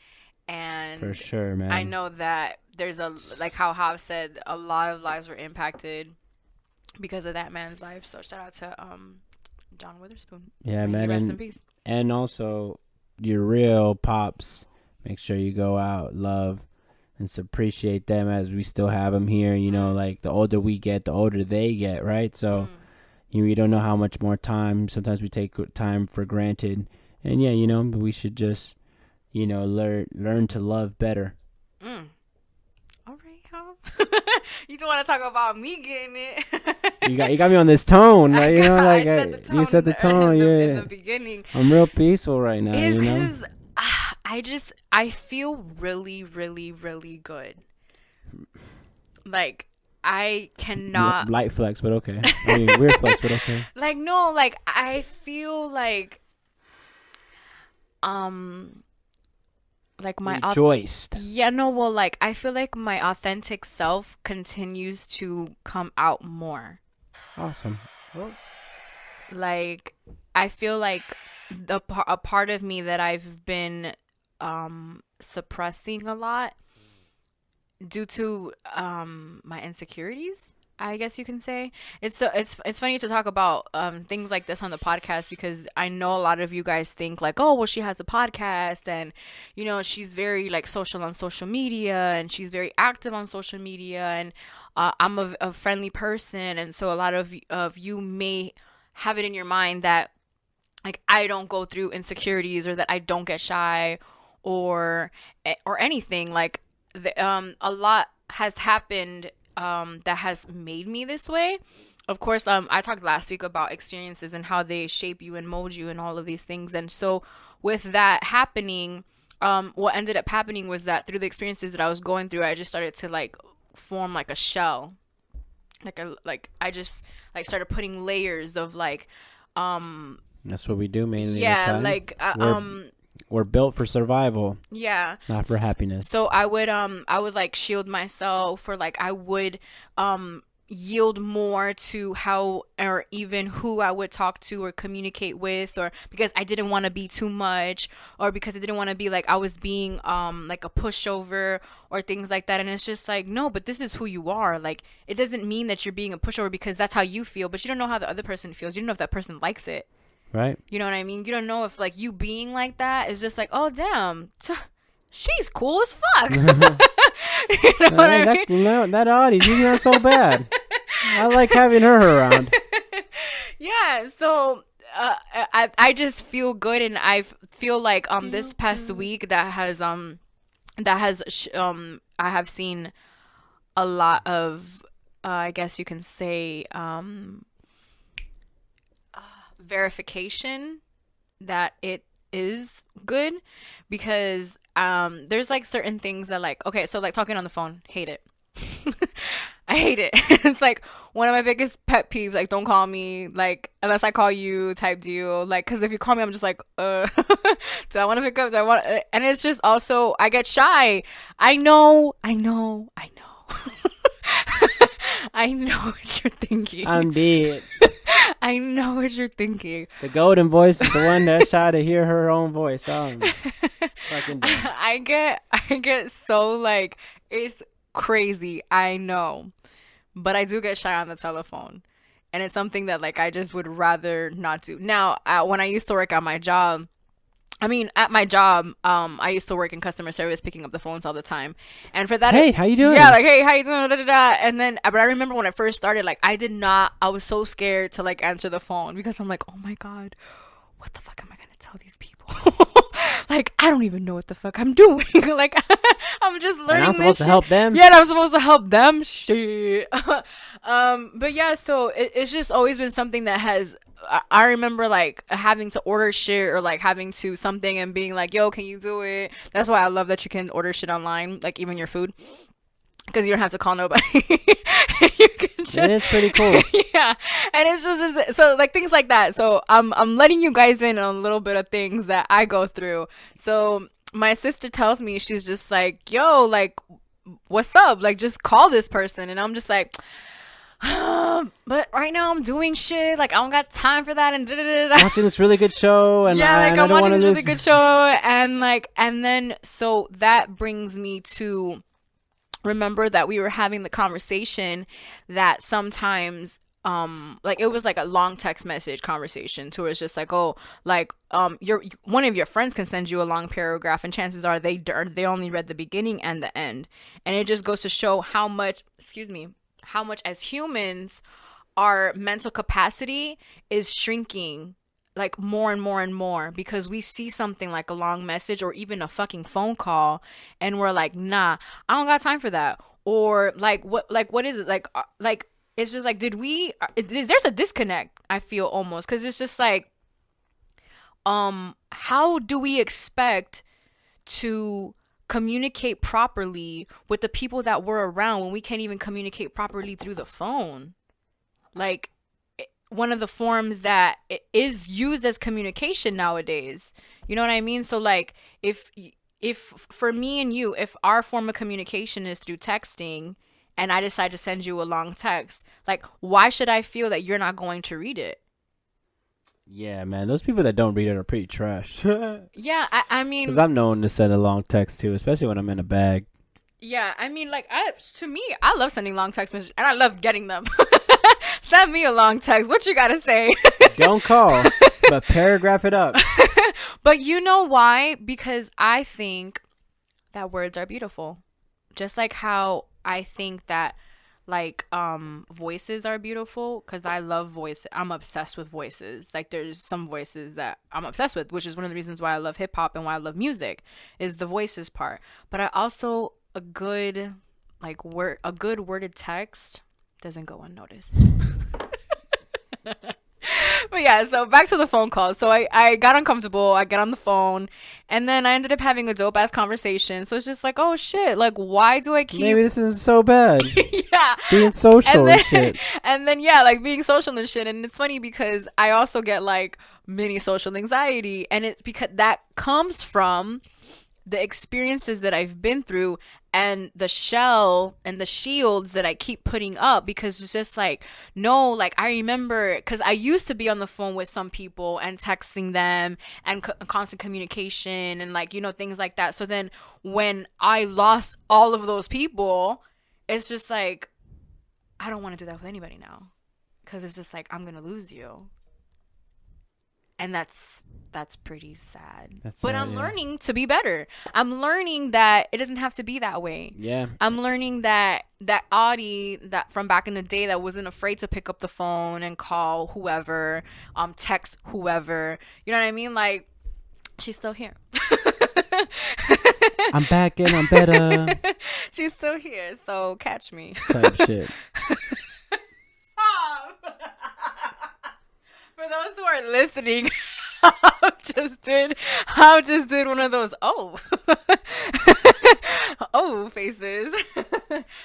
Speaker 1: And
Speaker 2: for sure, man.
Speaker 1: I know that there's like how Hav said, a lot of lives were impacted because of that man's life. So shout out to John Witherspoon.
Speaker 2: Yeah, man.
Speaker 1: Rest in peace.
Speaker 2: And also your real pops. Make sure you go out, love, and appreciate them as we still have them here. Like the older we get, the older they get, right? So you don't know how much more time. Sometimes we take time for granted, and yeah, we should just learn to love better.
Speaker 1: All right, Hal. You don't want to talk about me getting it.
Speaker 2: you got me on this tone, right?
Speaker 1: You set the tone. In the beginning.
Speaker 2: I'm real peaceful right now.
Speaker 1: It's because I feel really, really, really good. Like I cannot
Speaker 2: light flex, but okay. I mean, weird flex, but okay.
Speaker 1: Like no, like I feel like like my
Speaker 2: rejoiced.
Speaker 1: Like I feel like my authentic self continues to come out more.
Speaker 2: Awesome. Well,
Speaker 1: like I feel like a part of me that I've been suppressing a lot due to my insecurities, I guess you can say. It's funny to talk about things like this on the podcast, because I know a lot of you guys think like, oh, well, she has a podcast and she's very like social on social media, and she's very active on social media, and I'm a friendly person, and so a lot of you may have it in your mind that like I don't go through insecurities, or that I don't get shy or anything. Like a lot has happened that has made me this way. Of course, I talked last week about experiences and how they shape you and mold you and all of these things. And so with that happening, what ended up happening was that through the experiences that I was going through, I just started to like form like a shell. I just like started putting layers of like
Speaker 2: that's what we do mainly.
Speaker 1: Yeah, like
Speaker 2: we're built for survival.
Speaker 1: Yeah.
Speaker 2: Not for happiness.
Speaker 1: So I would like shield myself, or like I would yield more to how or even who I would talk to or communicate with, or because I didn't want to be too much, or because I didn't want to be like I was being like a pushover or things like that. And it's just like, no, but this is who you are. Like it doesn't mean that you're being a pushover because that's how you feel, but you don't know how the other person feels. You don't know if that person likes it.
Speaker 2: Right.
Speaker 1: You know what I mean? You don't know if like you being like that is just like, oh damn, she's cool as fuck. You know what I mean?
Speaker 2: That Audie, she's not so bad. I like having her around.
Speaker 1: Yeah, so I just feel good, and feel like this past week I have seen a lot of I guess you can say verification that it is good, because there's like certain things that, like, okay, so like talking on the phone, hate it. I hate it. It's like one of my biggest pet peeves. Like, don't call me, like, unless I call you type deal. Like, because if you call me, I'm just like, do I want to pick up? Do I want? And it's just also, I get shy. I know. I know what you're thinking.
Speaker 2: I'm dead.
Speaker 1: I know what you're thinking.
Speaker 2: The golden voice is the one that's shy to hear her own voice. Fucking dead.
Speaker 1: I get so, like, it's crazy. I know. But I do get shy on the telephone. And it's something that, like, I just would rather not do. Now, when I used to work at my job, I used to work in customer service, picking up the phones all the time. And for that,
Speaker 2: hey, how you doing?
Speaker 1: Yeah, like, hey, how you doing? Da, da, da. And then, but I remember when I first started, like, I was so scared to, like, answer the phone, because I'm like, oh my God, what the fuck am I going to tell these people? Like, I don't even know what the fuck I'm doing. Like, I'm just learning
Speaker 2: and I'm supposed to help them.
Speaker 1: Yeah, and I'm supposed to help them. Shit. But yeah, so it's just always been something that has. I remember, like, having to order shit, or like having to something and being like, yo, can you do it? That's why I love that you can order shit online, like even your food, because you don't have to call nobody. You can just,
Speaker 2: it is pretty cool.
Speaker 1: Yeah, and it's just so, like, things like that. So I'm letting you guys in on a little bit of things that I go through. So my sister tells me, she's just like, yo, like, what's up? Like, just call this person. And I'm just like, but right now I'm doing shit. Like, I don't got time for that. And
Speaker 2: watching this really good show. And
Speaker 1: yeah, like, I'm watching this really
Speaker 2: listen.
Speaker 1: good show. And like, and then, so that brings me to remember that we were having the conversation that sometimes like, it was like a long text message conversation to where it's just like, oh, like, one of your friends can send you a long paragraph, and chances are they only read the beginning and the end. And it just goes to show how much as humans, our mental capacity is shrinking, like, more and more and more, because we see something like a long message or even a fucking phone call, and we're like, nah, I don't got time for that. Or like, what is it, like it's just like, there's a disconnect, I feel, almost, because it's just like, how do we expect to communicate properly with the people that we're around when we can't even communicate properly through the phone? Like, one of the forms that is used as communication nowadays, you know what I mean? So, like, if for me and you, if our form of communication is through texting, and I decide to send you a long text, like, why should I feel that you're not going to read it?
Speaker 2: Yeah, man, those people that don't read it are pretty trash.
Speaker 1: Yeah, I mean,
Speaker 2: because I'm known to send a long text too, especially when I'm in a bag.
Speaker 1: Yeah, I mean, like, to me, I love sending long text messages, and I love getting them. Send me a long text. What you gotta say?
Speaker 2: Don't call, but paragraph it up.
Speaker 1: But you know why? Because I think that words are beautiful. Just like how I think that, like, voices are beautiful, because I love voice. I'm obsessed with voices. Like, there's some voices that I'm obsessed with, which is one of the reasons why I love hip hop and why I love music, is the voices part. But I also, a good worded text doesn't go unnoticed. But yeah, so back to the phone call. So I got uncomfortable. I get on the phone, and then I ended up having a dope ass conversation. So it's just like, oh shit, like, why do I keep?
Speaker 2: Maybe this isn't so bad.
Speaker 1: Yeah,
Speaker 2: being social and shit.
Speaker 1: And then, yeah, like, being social and shit. And it's funny because I also get, like, mini social anxiety, and it's because that comes from the experiences that I've been through, and the shell and the shields that I keep putting up, because it's just like, no, like, I remember, because I used to be on the phone with some people and texting them and constant communication and, like, you know, things like that. So then when I lost all of those people, it's just like, I don't want to do that with anybody now, because it's just like, I'm going to lose you. And that's pretty sad.
Speaker 2: That's
Speaker 1: But
Speaker 2: sad,
Speaker 1: I'm
Speaker 2: yeah.
Speaker 1: learning to be better. I'm learning that it doesn't have to be that way.
Speaker 2: Yeah.
Speaker 1: I'm learning that Audie that from back in the day that wasn't afraid to pick up the phone and call whoever, text whoever. You know what I mean? Like, she's still here.
Speaker 2: I'm back and I'm better.
Speaker 1: She's still here, so catch me.
Speaker 2: Type shit.
Speaker 1: For those who are listening, I just did one of those oh faces.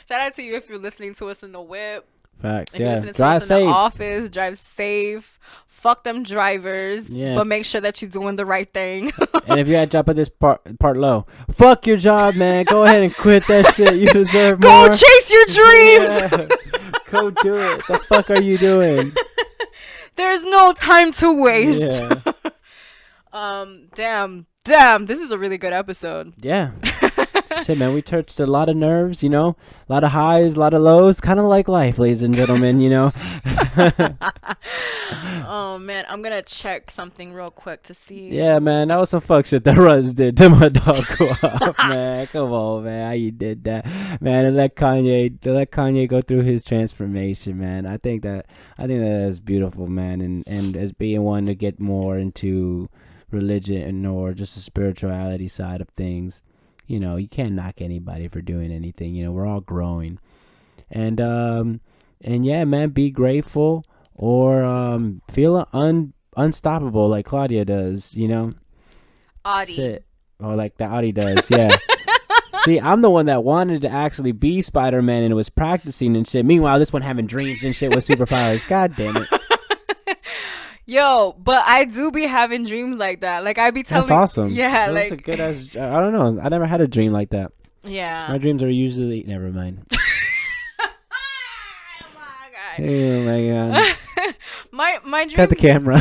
Speaker 1: Shout out to you if you're listening to us in the whip.
Speaker 2: Facts.
Speaker 1: If you're
Speaker 2: Yeah.
Speaker 1: listening to
Speaker 2: Drive
Speaker 1: us in the
Speaker 2: safe.
Speaker 1: office, drive safe. Fuck them drivers,
Speaker 2: Yeah.
Speaker 1: but make sure that you're doing the right thing.
Speaker 2: And if you're at job at this part low, fuck your job, man. Go ahead and quit that shit. You deserve
Speaker 1: Go
Speaker 2: more.
Speaker 1: chase your dreams.
Speaker 2: Yeah. Go do it. The fuck are you doing?
Speaker 1: There's no time to waste.
Speaker 2: Yeah.
Speaker 1: Damn. This is a really good episode.
Speaker 2: Yeah. Shit, man, we touched a lot of nerves, you know, a lot of highs, a lot of lows, kind of like life, ladies and gentlemen, you know.
Speaker 1: Oh man, I'm gonna check something real quick to see.
Speaker 2: Yeah, man, that was some fuck shit that Russ did to my dog. Man, come on, man, how you did that, man? And let Kanye go through his transformation, man. I think that is beautiful, man, and as being one to get more into religion or just the spirituality side of things. You know, you can't knock anybody for doing anything. You know, we're all growing, and yeah, man, be grateful or feel unstoppable like Claudia does. You know,
Speaker 1: Audie.
Speaker 2: shit, or like the Audie does. Yeah. See, I'm the one that wanted to actually be Spider-Man and was practicing and shit. Meanwhile, this one having dreams and shit with superpowers. God damn it.
Speaker 1: Yo, but I do be having dreams like that. Like I be telling.
Speaker 2: That's awesome.
Speaker 1: Yeah,
Speaker 2: That's
Speaker 1: like
Speaker 2: a good as. I don't know. I never had a dream like that.
Speaker 1: yeah.
Speaker 2: My dreams are usually never mind.
Speaker 1: Oh my god.
Speaker 2: Oh my god.
Speaker 1: My dreams.
Speaker 2: Cut the camera.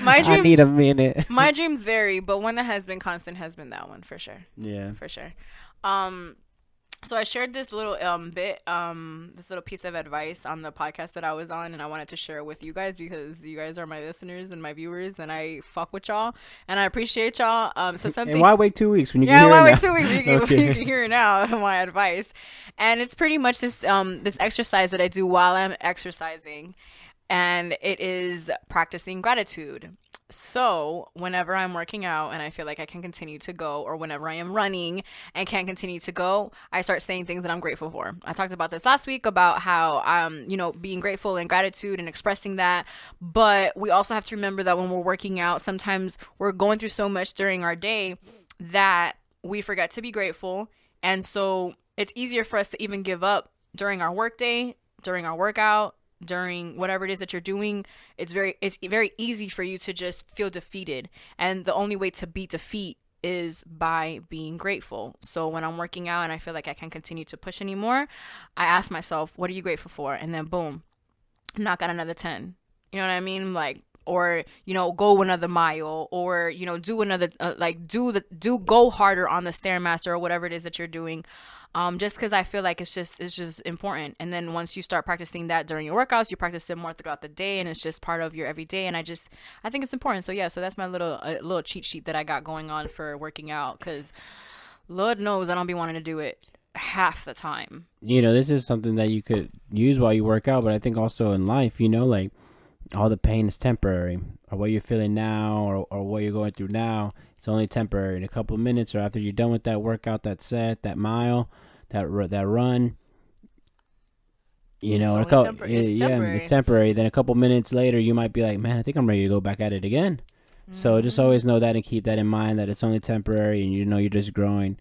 Speaker 1: My
Speaker 2: I
Speaker 1: dreams.
Speaker 2: need a minute.
Speaker 1: My dreams vary, but one that has been constant has been that one for sure.
Speaker 2: Yeah.
Speaker 1: For sure. So I shared this little this little piece of advice on the podcast that I was on, and I wanted to share it with you guys because you guys are my listeners and my viewers, and I fuck with y'all, and I appreciate y'all. So something.
Speaker 2: And why wait 2 weeks when you
Speaker 1: Yeah,
Speaker 2: can hear
Speaker 1: why
Speaker 2: it
Speaker 1: wait
Speaker 2: now?
Speaker 1: 2 weeks? You can,
Speaker 2: Okay.
Speaker 1: you can hear it now. My advice, and it's pretty much this this exercise that I do while I'm exercising, and it is practicing gratitude. So whenever I'm working out and I feel like I can continue to go, or whenever I am running and can't continue to go, I start saying things that I'm grateful for. I talked about this last week about how being grateful and gratitude and expressing that. But we also have to remember that when we're working out, sometimes we're going through so much during our day that we forget to be grateful. And so it's easier for us to even give up during our work day, during our workout, during whatever it is that you're doing. It's very easy for you to just feel defeated, and the only way to beat defeat is by being grateful. So when I'm working out and I feel like I can't continue to push anymore, I ask myself, what are you grateful for? And then boom, knock out another 10. You know what I mean? Like, or go another mile, or do another go harder on the stairmaster or whatever it is that you're doing. Just because I feel like it's just important. And then once you start practicing that during your workouts, you practice it more throughout the day, and it's just part of your everyday. And I think it's important. So yeah, so that's my little cheat sheet that I got going on for working out, because Lord knows I don't be wanting to do it half the time.
Speaker 2: This is something that you could use while you work out, but I think also in life, like all the pain is temporary, or what you're feeling now, or what you're going through now. It's only temporary. In a couple of minutes, or after you're done with that workout, that set, that mile, that run,
Speaker 1: It's temporary.
Speaker 2: It's temporary. Then a couple minutes later, you might be like, man, I think I'm ready to go back at it again. So just always know that and keep that in mind, that it's only temporary, and you're just growing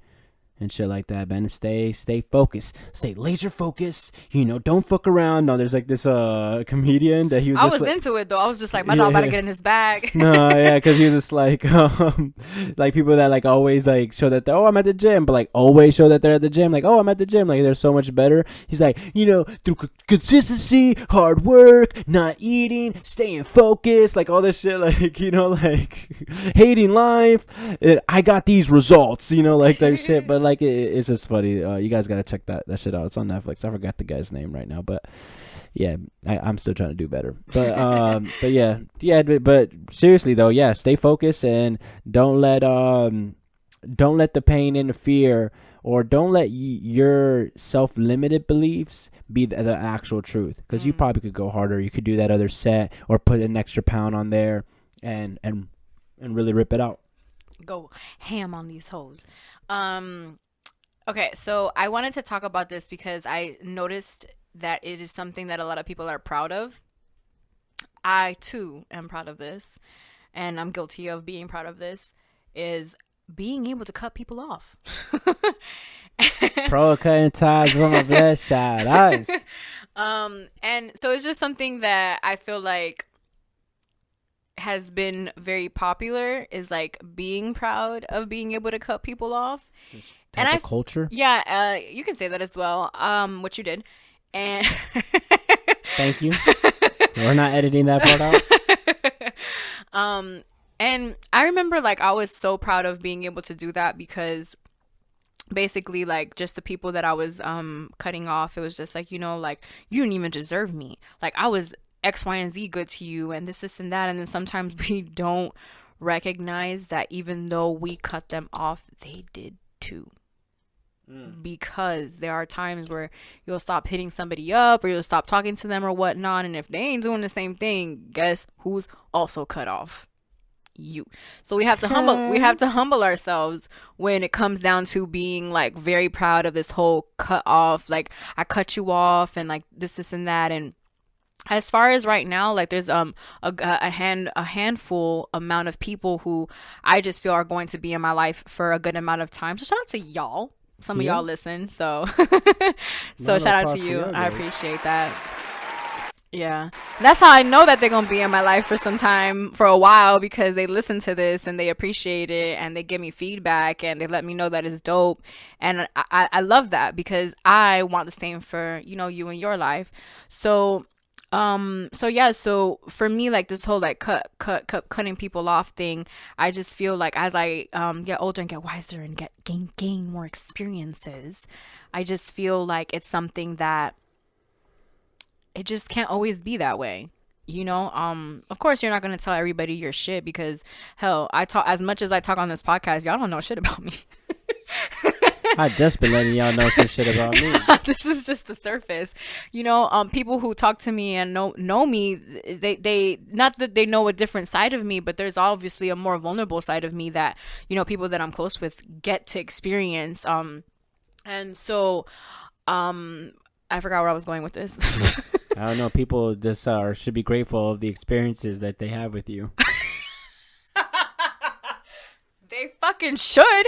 Speaker 2: and shit like that, man. Stay focused, stay laser focused. Don't fuck around. No, there's like this comedian that he was.
Speaker 1: I
Speaker 2: just
Speaker 1: was into it though. I was just like, my dog about to get in his bag.
Speaker 2: No, yeah, because he was just like people that like always like show that I'm at the gym, but like always show that they're at the gym. Like, I'm at the gym. Like, they're so much better. He's like, through consistency, hard work, not eating, staying focused, like all this shit, like like hating life. I got these results, like that shit. But like it's just funny. You guys gotta check that shit out. It's on Netflix. I forgot the guy's name right now, but Yeah, I'm still trying to do better. But yeah. But seriously though, yeah, stay focused and don't let don't let the pain interfere, or don't let your self-limited beliefs be the actual truth, because you
Speaker 1: Mm.
Speaker 2: probably could go harder. You could do that other set or put an extra pound on there and really rip it out.
Speaker 1: Go ham on these hoes. Um, okay, so I wanted to talk about this because I noticed that it is something that a lot of people are proud of. I too am proud of this, and I'm guilty of being proud of this, is being able to cut people off.
Speaker 2: Pro cutting ties with my bloodshot eyes.
Speaker 1: And so it's just something that I feel like has been very popular, is like being proud of being able to cut people off.
Speaker 2: This
Speaker 1: And
Speaker 2: type of culture.
Speaker 1: yeah, you can say that as well. What you did. And
Speaker 2: Thank you. We're not editing that part out.
Speaker 1: um and I remember like I was so proud of being able to do that, because basically like just the people that I was cutting off, it was just like, like, you didn't even deserve me. Like, I was X, Y, and Z good to you, and this and that. And then sometimes we don't recognize that even though we cut them off, they did too. Because there are times where you'll stop hitting somebody up, or you'll stop talking to them or whatnot, and if they ain't doing the same thing, guess who's also cut off? You. So we have to humble ourselves when it comes down to being like very proud of this whole cut off, like, I cut you off, and like this and that. And as far as right now, like, there's a handful amount of people who I just feel are going to be in my life for a good amount of time. So shout out to y'all. Some of
Speaker 2: Yeah.
Speaker 1: y'all listen, so
Speaker 2: No,
Speaker 1: shout out
Speaker 2: props
Speaker 1: to
Speaker 2: to
Speaker 1: you.
Speaker 2: y'all
Speaker 1: I
Speaker 2: guys.
Speaker 1: appreciate that. Yeah. That's how I know that they're going to be in my life for some time, for a while, because they listen to this and they appreciate it, and they give me feedback, and they let me know that it's dope. And I love that, because I want the same for, you and your life. So, yeah, so for me, like, this whole like cutting people off thing, I just feel like as I get older and get wiser and gain more experiences, I just feel like it's something that it just can't always be that way. Of course you're not gonna tell everybody your shit, because hell, I talk as much as I talk on this podcast, y'all don't know shit about me.
Speaker 2: I just been letting y'all know some shit about me.
Speaker 1: This is just the surface. People who talk to me and know me, they not that they know a different side of me, but there's obviously a more vulnerable side of me that, people that I'm close with get to experience. And so, I forgot where I was going with this.
Speaker 2: I don't know. People just should be grateful of the experiences that they have with you.
Speaker 1: They fucking should.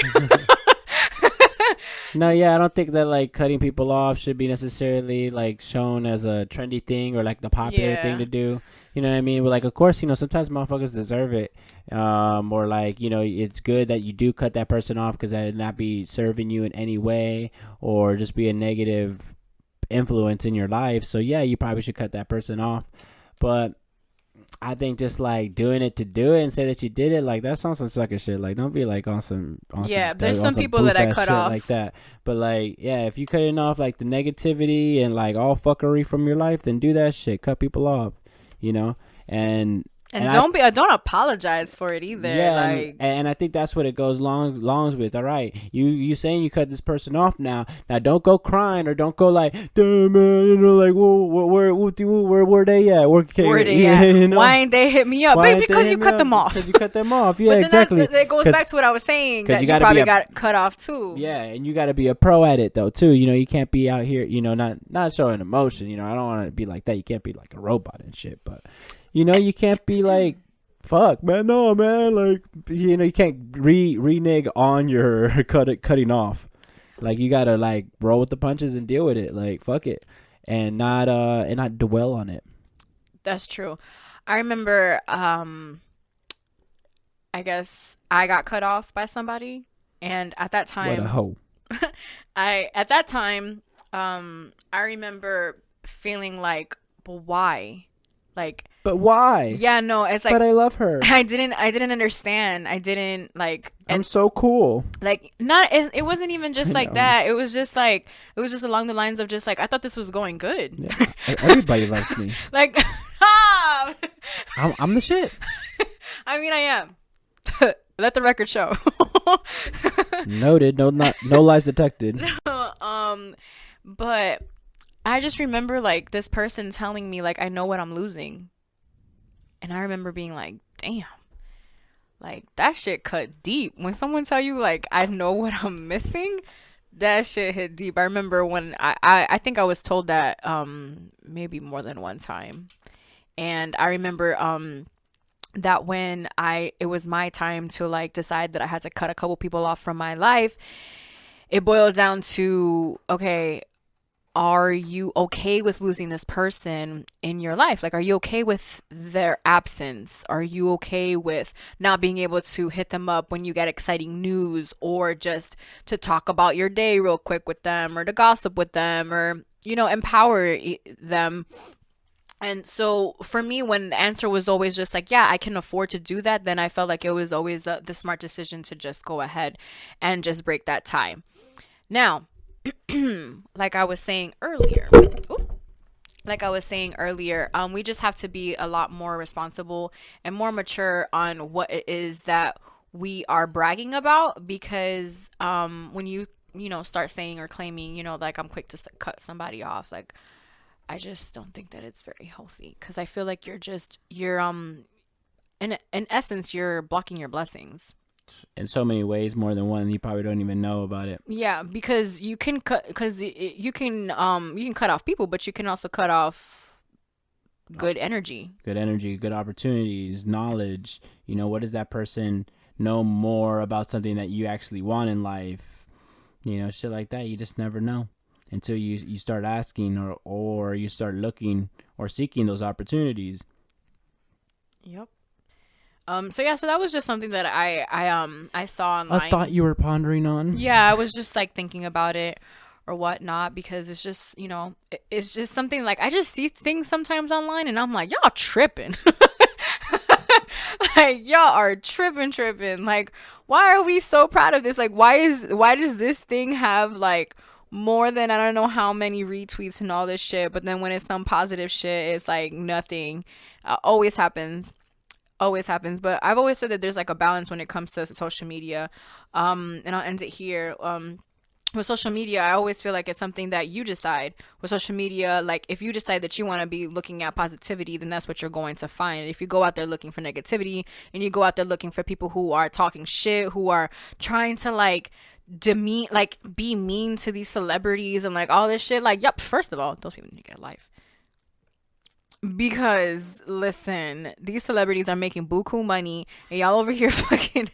Speaker 2: No, yeah, I don't think that like cutting people off should be necessarily like shown as a trendy thing or like the popular thing to
Speaker 1: Yeah.
Speaker 2: do. You know what I mean? But like, of course, sometimes motherfuckers deserve it. Or like, it's good that you do cut that person off because that would not be serving you in any way or just be a negative influence in your life. So yeah, you probably should cut that person off. But I think just like doing it to do it and say that you did it, like that's on some sucker shit. Like don't be like
Speaker 1: Yeah, there's
Speaker 2: on
Speaker 1: some people that
Speaker 2: boof
Speaker 1: I
Speaker 2: ass
Speaker 1: cut
Speaker 2: shit
Speaker 1: off.
Speaker 2: like that. But like, yeah, if you cutting off like the negativity and like all fuckery from your life, then do that shit. Cut people off, you know. And
Speaker 1: And
Speaker 2: I
Speaker 1: don't apologize for it either.
Speaker 2: yeah,
Speaker 1: Like,
Speaker 2: and I think that's what it goes longs with. All right, you saying you cut this person off now. Now don't go crying or don't go like, damn man, like, where they at?
Speaker 1: where they at?
Speaker 2: You know?
Speaker 1: Why ain't they hit me up?
Speaker 2: Why
Speaker 1: Baby,
Speaker 2: ain't they
Speaker 1: because
Speaker 2: hit
Speaker 1: you
Speaker 2: me
Speaker 1: cut
Speaker 2: up?
Speaker 1: them off.
Speaker 2: Because you cut them off. Yeah,
Speaker 1: But then
Speaker 2: exactly.
Speaker 1: that goes
Speaker 2: 'Cause-
Speaker 1: back to what I was saying,
Speaker 2: 'cause
Speaker 1: that
Speaker 2: you
Speaker 1: you
Speaker 2: gotta be
Speaker 1: probably
Speaker 2: a-
Speaker 1: got cut off too.
Speaker 2: Yeah, and you got to be a pro at it though too. You can't be out here, not showing emotion. I don't want to be like that. You can't be like a robot and shit. But you can't be like, fuck, man, no, man. Like, you can't renege on your cutting off. Like, you gotta like roll with the punches and deal with it. Like, fuck it, and not dwell on it.
Speaker 1: That's true. I remember, I guess I got cut off by somebody, and at that
Speaker 2: What a
Speaker 1: time,
Speaker 2: hoe.
Speaker 1: I remember feeling like, but why? Like,
Speaker 2: But why?
Speaker 1: yeah, no, it's like
Speaker 2: But I love her.
Speaker 1: I didn't understand. I didn't like,
Speaker 2: I'm
Speaker 1: and
Speaker 2: so cool.
Speaker 1: like, not it wasn't even just
Speaker 2: I
Speaker 1: like
Speaker 2: know.
Speaker 1: that. It was just like, it was just along the lines of just like, I thought this was going good.
Speaker 2: Yeah, everybody loves me.
Speaker 1: Like, ah!
Speaker 2: I'm the shit.
Speaker 1: I mean, I am. Let the record show.
Speaker 2: Noted. No lies detected.
Speaker 1: But I just remember like this person telling me like I know what I'm losing. And I remember being like, damn, like that shit cut deep. When someone tell you like I know what I'm missing, that shit hit deep. I remember when I think I was told that maybe more than one time. And I remember that when it was my time to like decide that I had to cut a couple people off from my life, it boiled down to, okay, are you okay with losing this person in your life? Like, are you okay with their absence? Are you okay with not being able to hit them up when you get exciting news, or just to talk about your day real quick with them, or to gossip with them, or, empower them? And so for me, when the answer was always just like, yeah, I can afford to do that, then I felt like it was always the smart decision to just go ahead and just break that tie. Now, like I was saying earlier, we just have to be a lot more responsible and more mature on what it is that we are bragging about, because when you start saying or claiming, like I'm quick to cut somebody off, like I just don't think that it's very healthy, because I feel like you're in essence you're blocking your blessings.
Speaker 2: In so many ways, more than one. You probably don't even know about it.
Speaker 1: Yeah, because you can cut, because you can cut off people, but you can also cut off good energy.
Speaker 2: Good energy, good opportunities, knowledge. What does that person know more about something that you actually want in life? Shit like that. You just never know until you start asking, or you start looking or seeking those opportunities.
Speaker 1: Yep. So that was just something that I saw online.
Speaker 2: A thought you were pondering on.
Speaker 1: Yeah, I was just like thinking about it or whatnot, because it's just, it's just something like I just see things sometimes online and I'm like, y'all tripping. Like, y'all are tripping. Like, why are we so proud of this? Like, why does this thing have like more than I don't know how many retweets and all this shit, but then when it's some positive shit, it's like nothing. Always happens. But I've always said that there's like a balance when it comes to social media. And I'll end it here. With social media, I always feel like it's something that you decide. With social media, like if you decide that you want to be looking at positivity, then that's what you're going to find. If you go out there looking for negativity, and you go out there looking for people who are talking shit, who are trying to like demean, like be mean to these celebrities and like all this shit, like, yep, first of all, those people need to get a life. Because listen, these celebrities are making buku money, and y'all over here fucking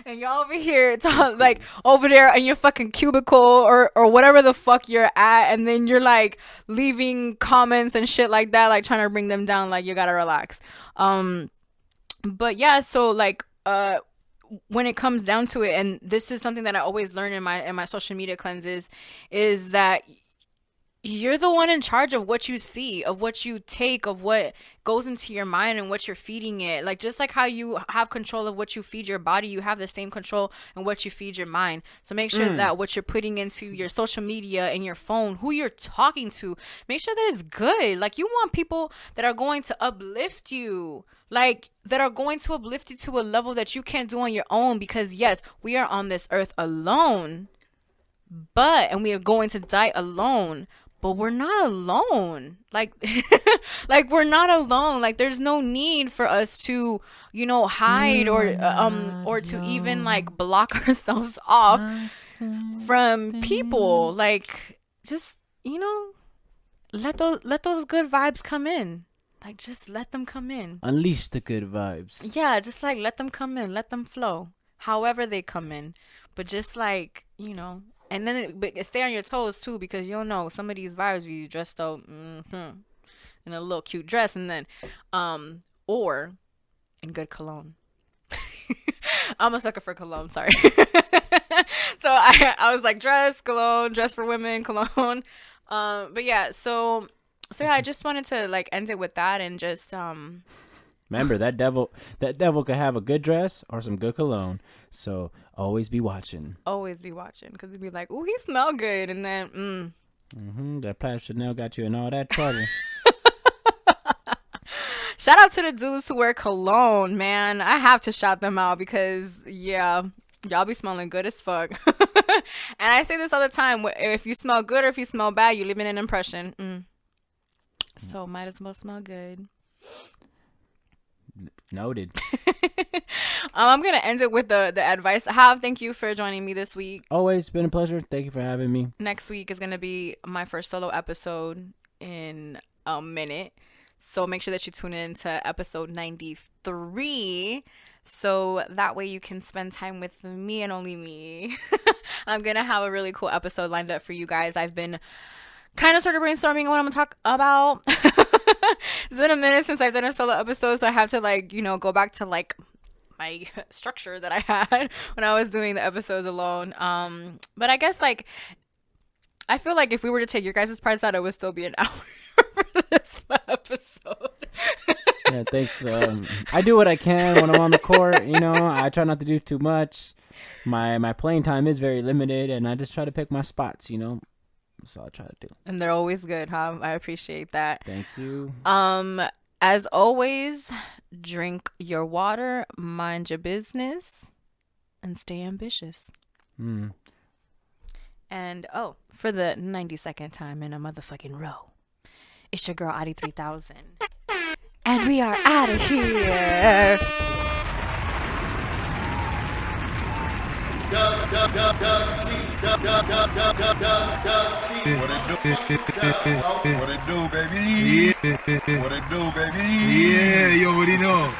Speaker 1: and y'all over here like over there in your fucking cubicle or whatever the fuck you're at, and then you're like leaving comments and shit like that, like trying to bring them down. Like, you gotta relax. But yeah, so like when it comes down to it, and this is something that I always learn in my social media cleanses, is that you're the one in charge of what you see, of what you take, of what goes into your mind and what you're feeding it. Like, just like how you have control of what you feed your body, you have the same control in what you feed your mind. So make sure that what you're putting into your social media and your phone, who you're talking to, make sure that it's good. Like, you want people that are going to uplift you, like that are going to uplift you to a level that you can't do on your own. Because yes, we are on this earth alone, and we are going to die alone. But we're not alone. Like, like we're not alone. Like, there's no need for us to, hide or to even like block ourselves off from people. Like, just, let those good vibes come in. Like, just let them come in.
Speaker 2: Unleash the good vibes.
Speaker 1: Yeah, just like let them come in, let them flow, however they come in. But just like, and then stay on your toes too, because you don't know, some of these vibes be dressed up in a little cute dress, and then or in good cologne. I'm a sucker for cologne, sorry. So I was like, dress for women, cologne. But yeah, so So yeah, I just wanted to like end it with that and just
Speaker 2: Remember that devil could have a good dress or some good cologne. So always be watching.
Speaker 1: always be watching because it'd be like, "Ooh, he smell good," and then
Speaker 2: That Plaid Chanel got you in all that trouble.
Speaker 1: Shout out to the dudes who wear cologne, man. I have to shout them out because yeah, y'all be smelling good as fuck. And I say this all the time: if you smell good or if you smell bad, you leave an impression. So might as well smell good.
Speaker 2: Noted.
Speaker 1: I'm gonna end it with the advice. Hav, thank you for joining me this week.
Speaker 2: Always been a pleasure. Thank you for having me.
Speaker 1: Next week is gonna be my first solo episode in a minute, so make sure that you tune in to episode 93, so that way you can spend time with me and only me. I'm gonna have a really cool episode lined up for you guys. I've been kind of sort of brainstorming what I'm gonna talk about. It's been a minute since I've done a solo episode, so I have to like, go back to like my structure that I had when I was doing the episodes alone. But I guess like I feel like if we were to take your guys' parts out, it would still be an hour for this episode.
Speaker 2: Yeah, thanks. I do what I can when I'm on the court. I try not to do too much. My playing time is very limited, and I just try to pick my spots. So I try to do.
Speaker 1: And they're always good, huh? I appreciate that.
Speaker 2: Thank you.
Speaker 1: As always, drink your water, mind your business, and stay ambitious. And for the 92nd time in a motherfucking row, it's your girl Adi 3000, and we are out of here.
Speaker 3: What it do, baby? What it do, baby? Yeah, you already know.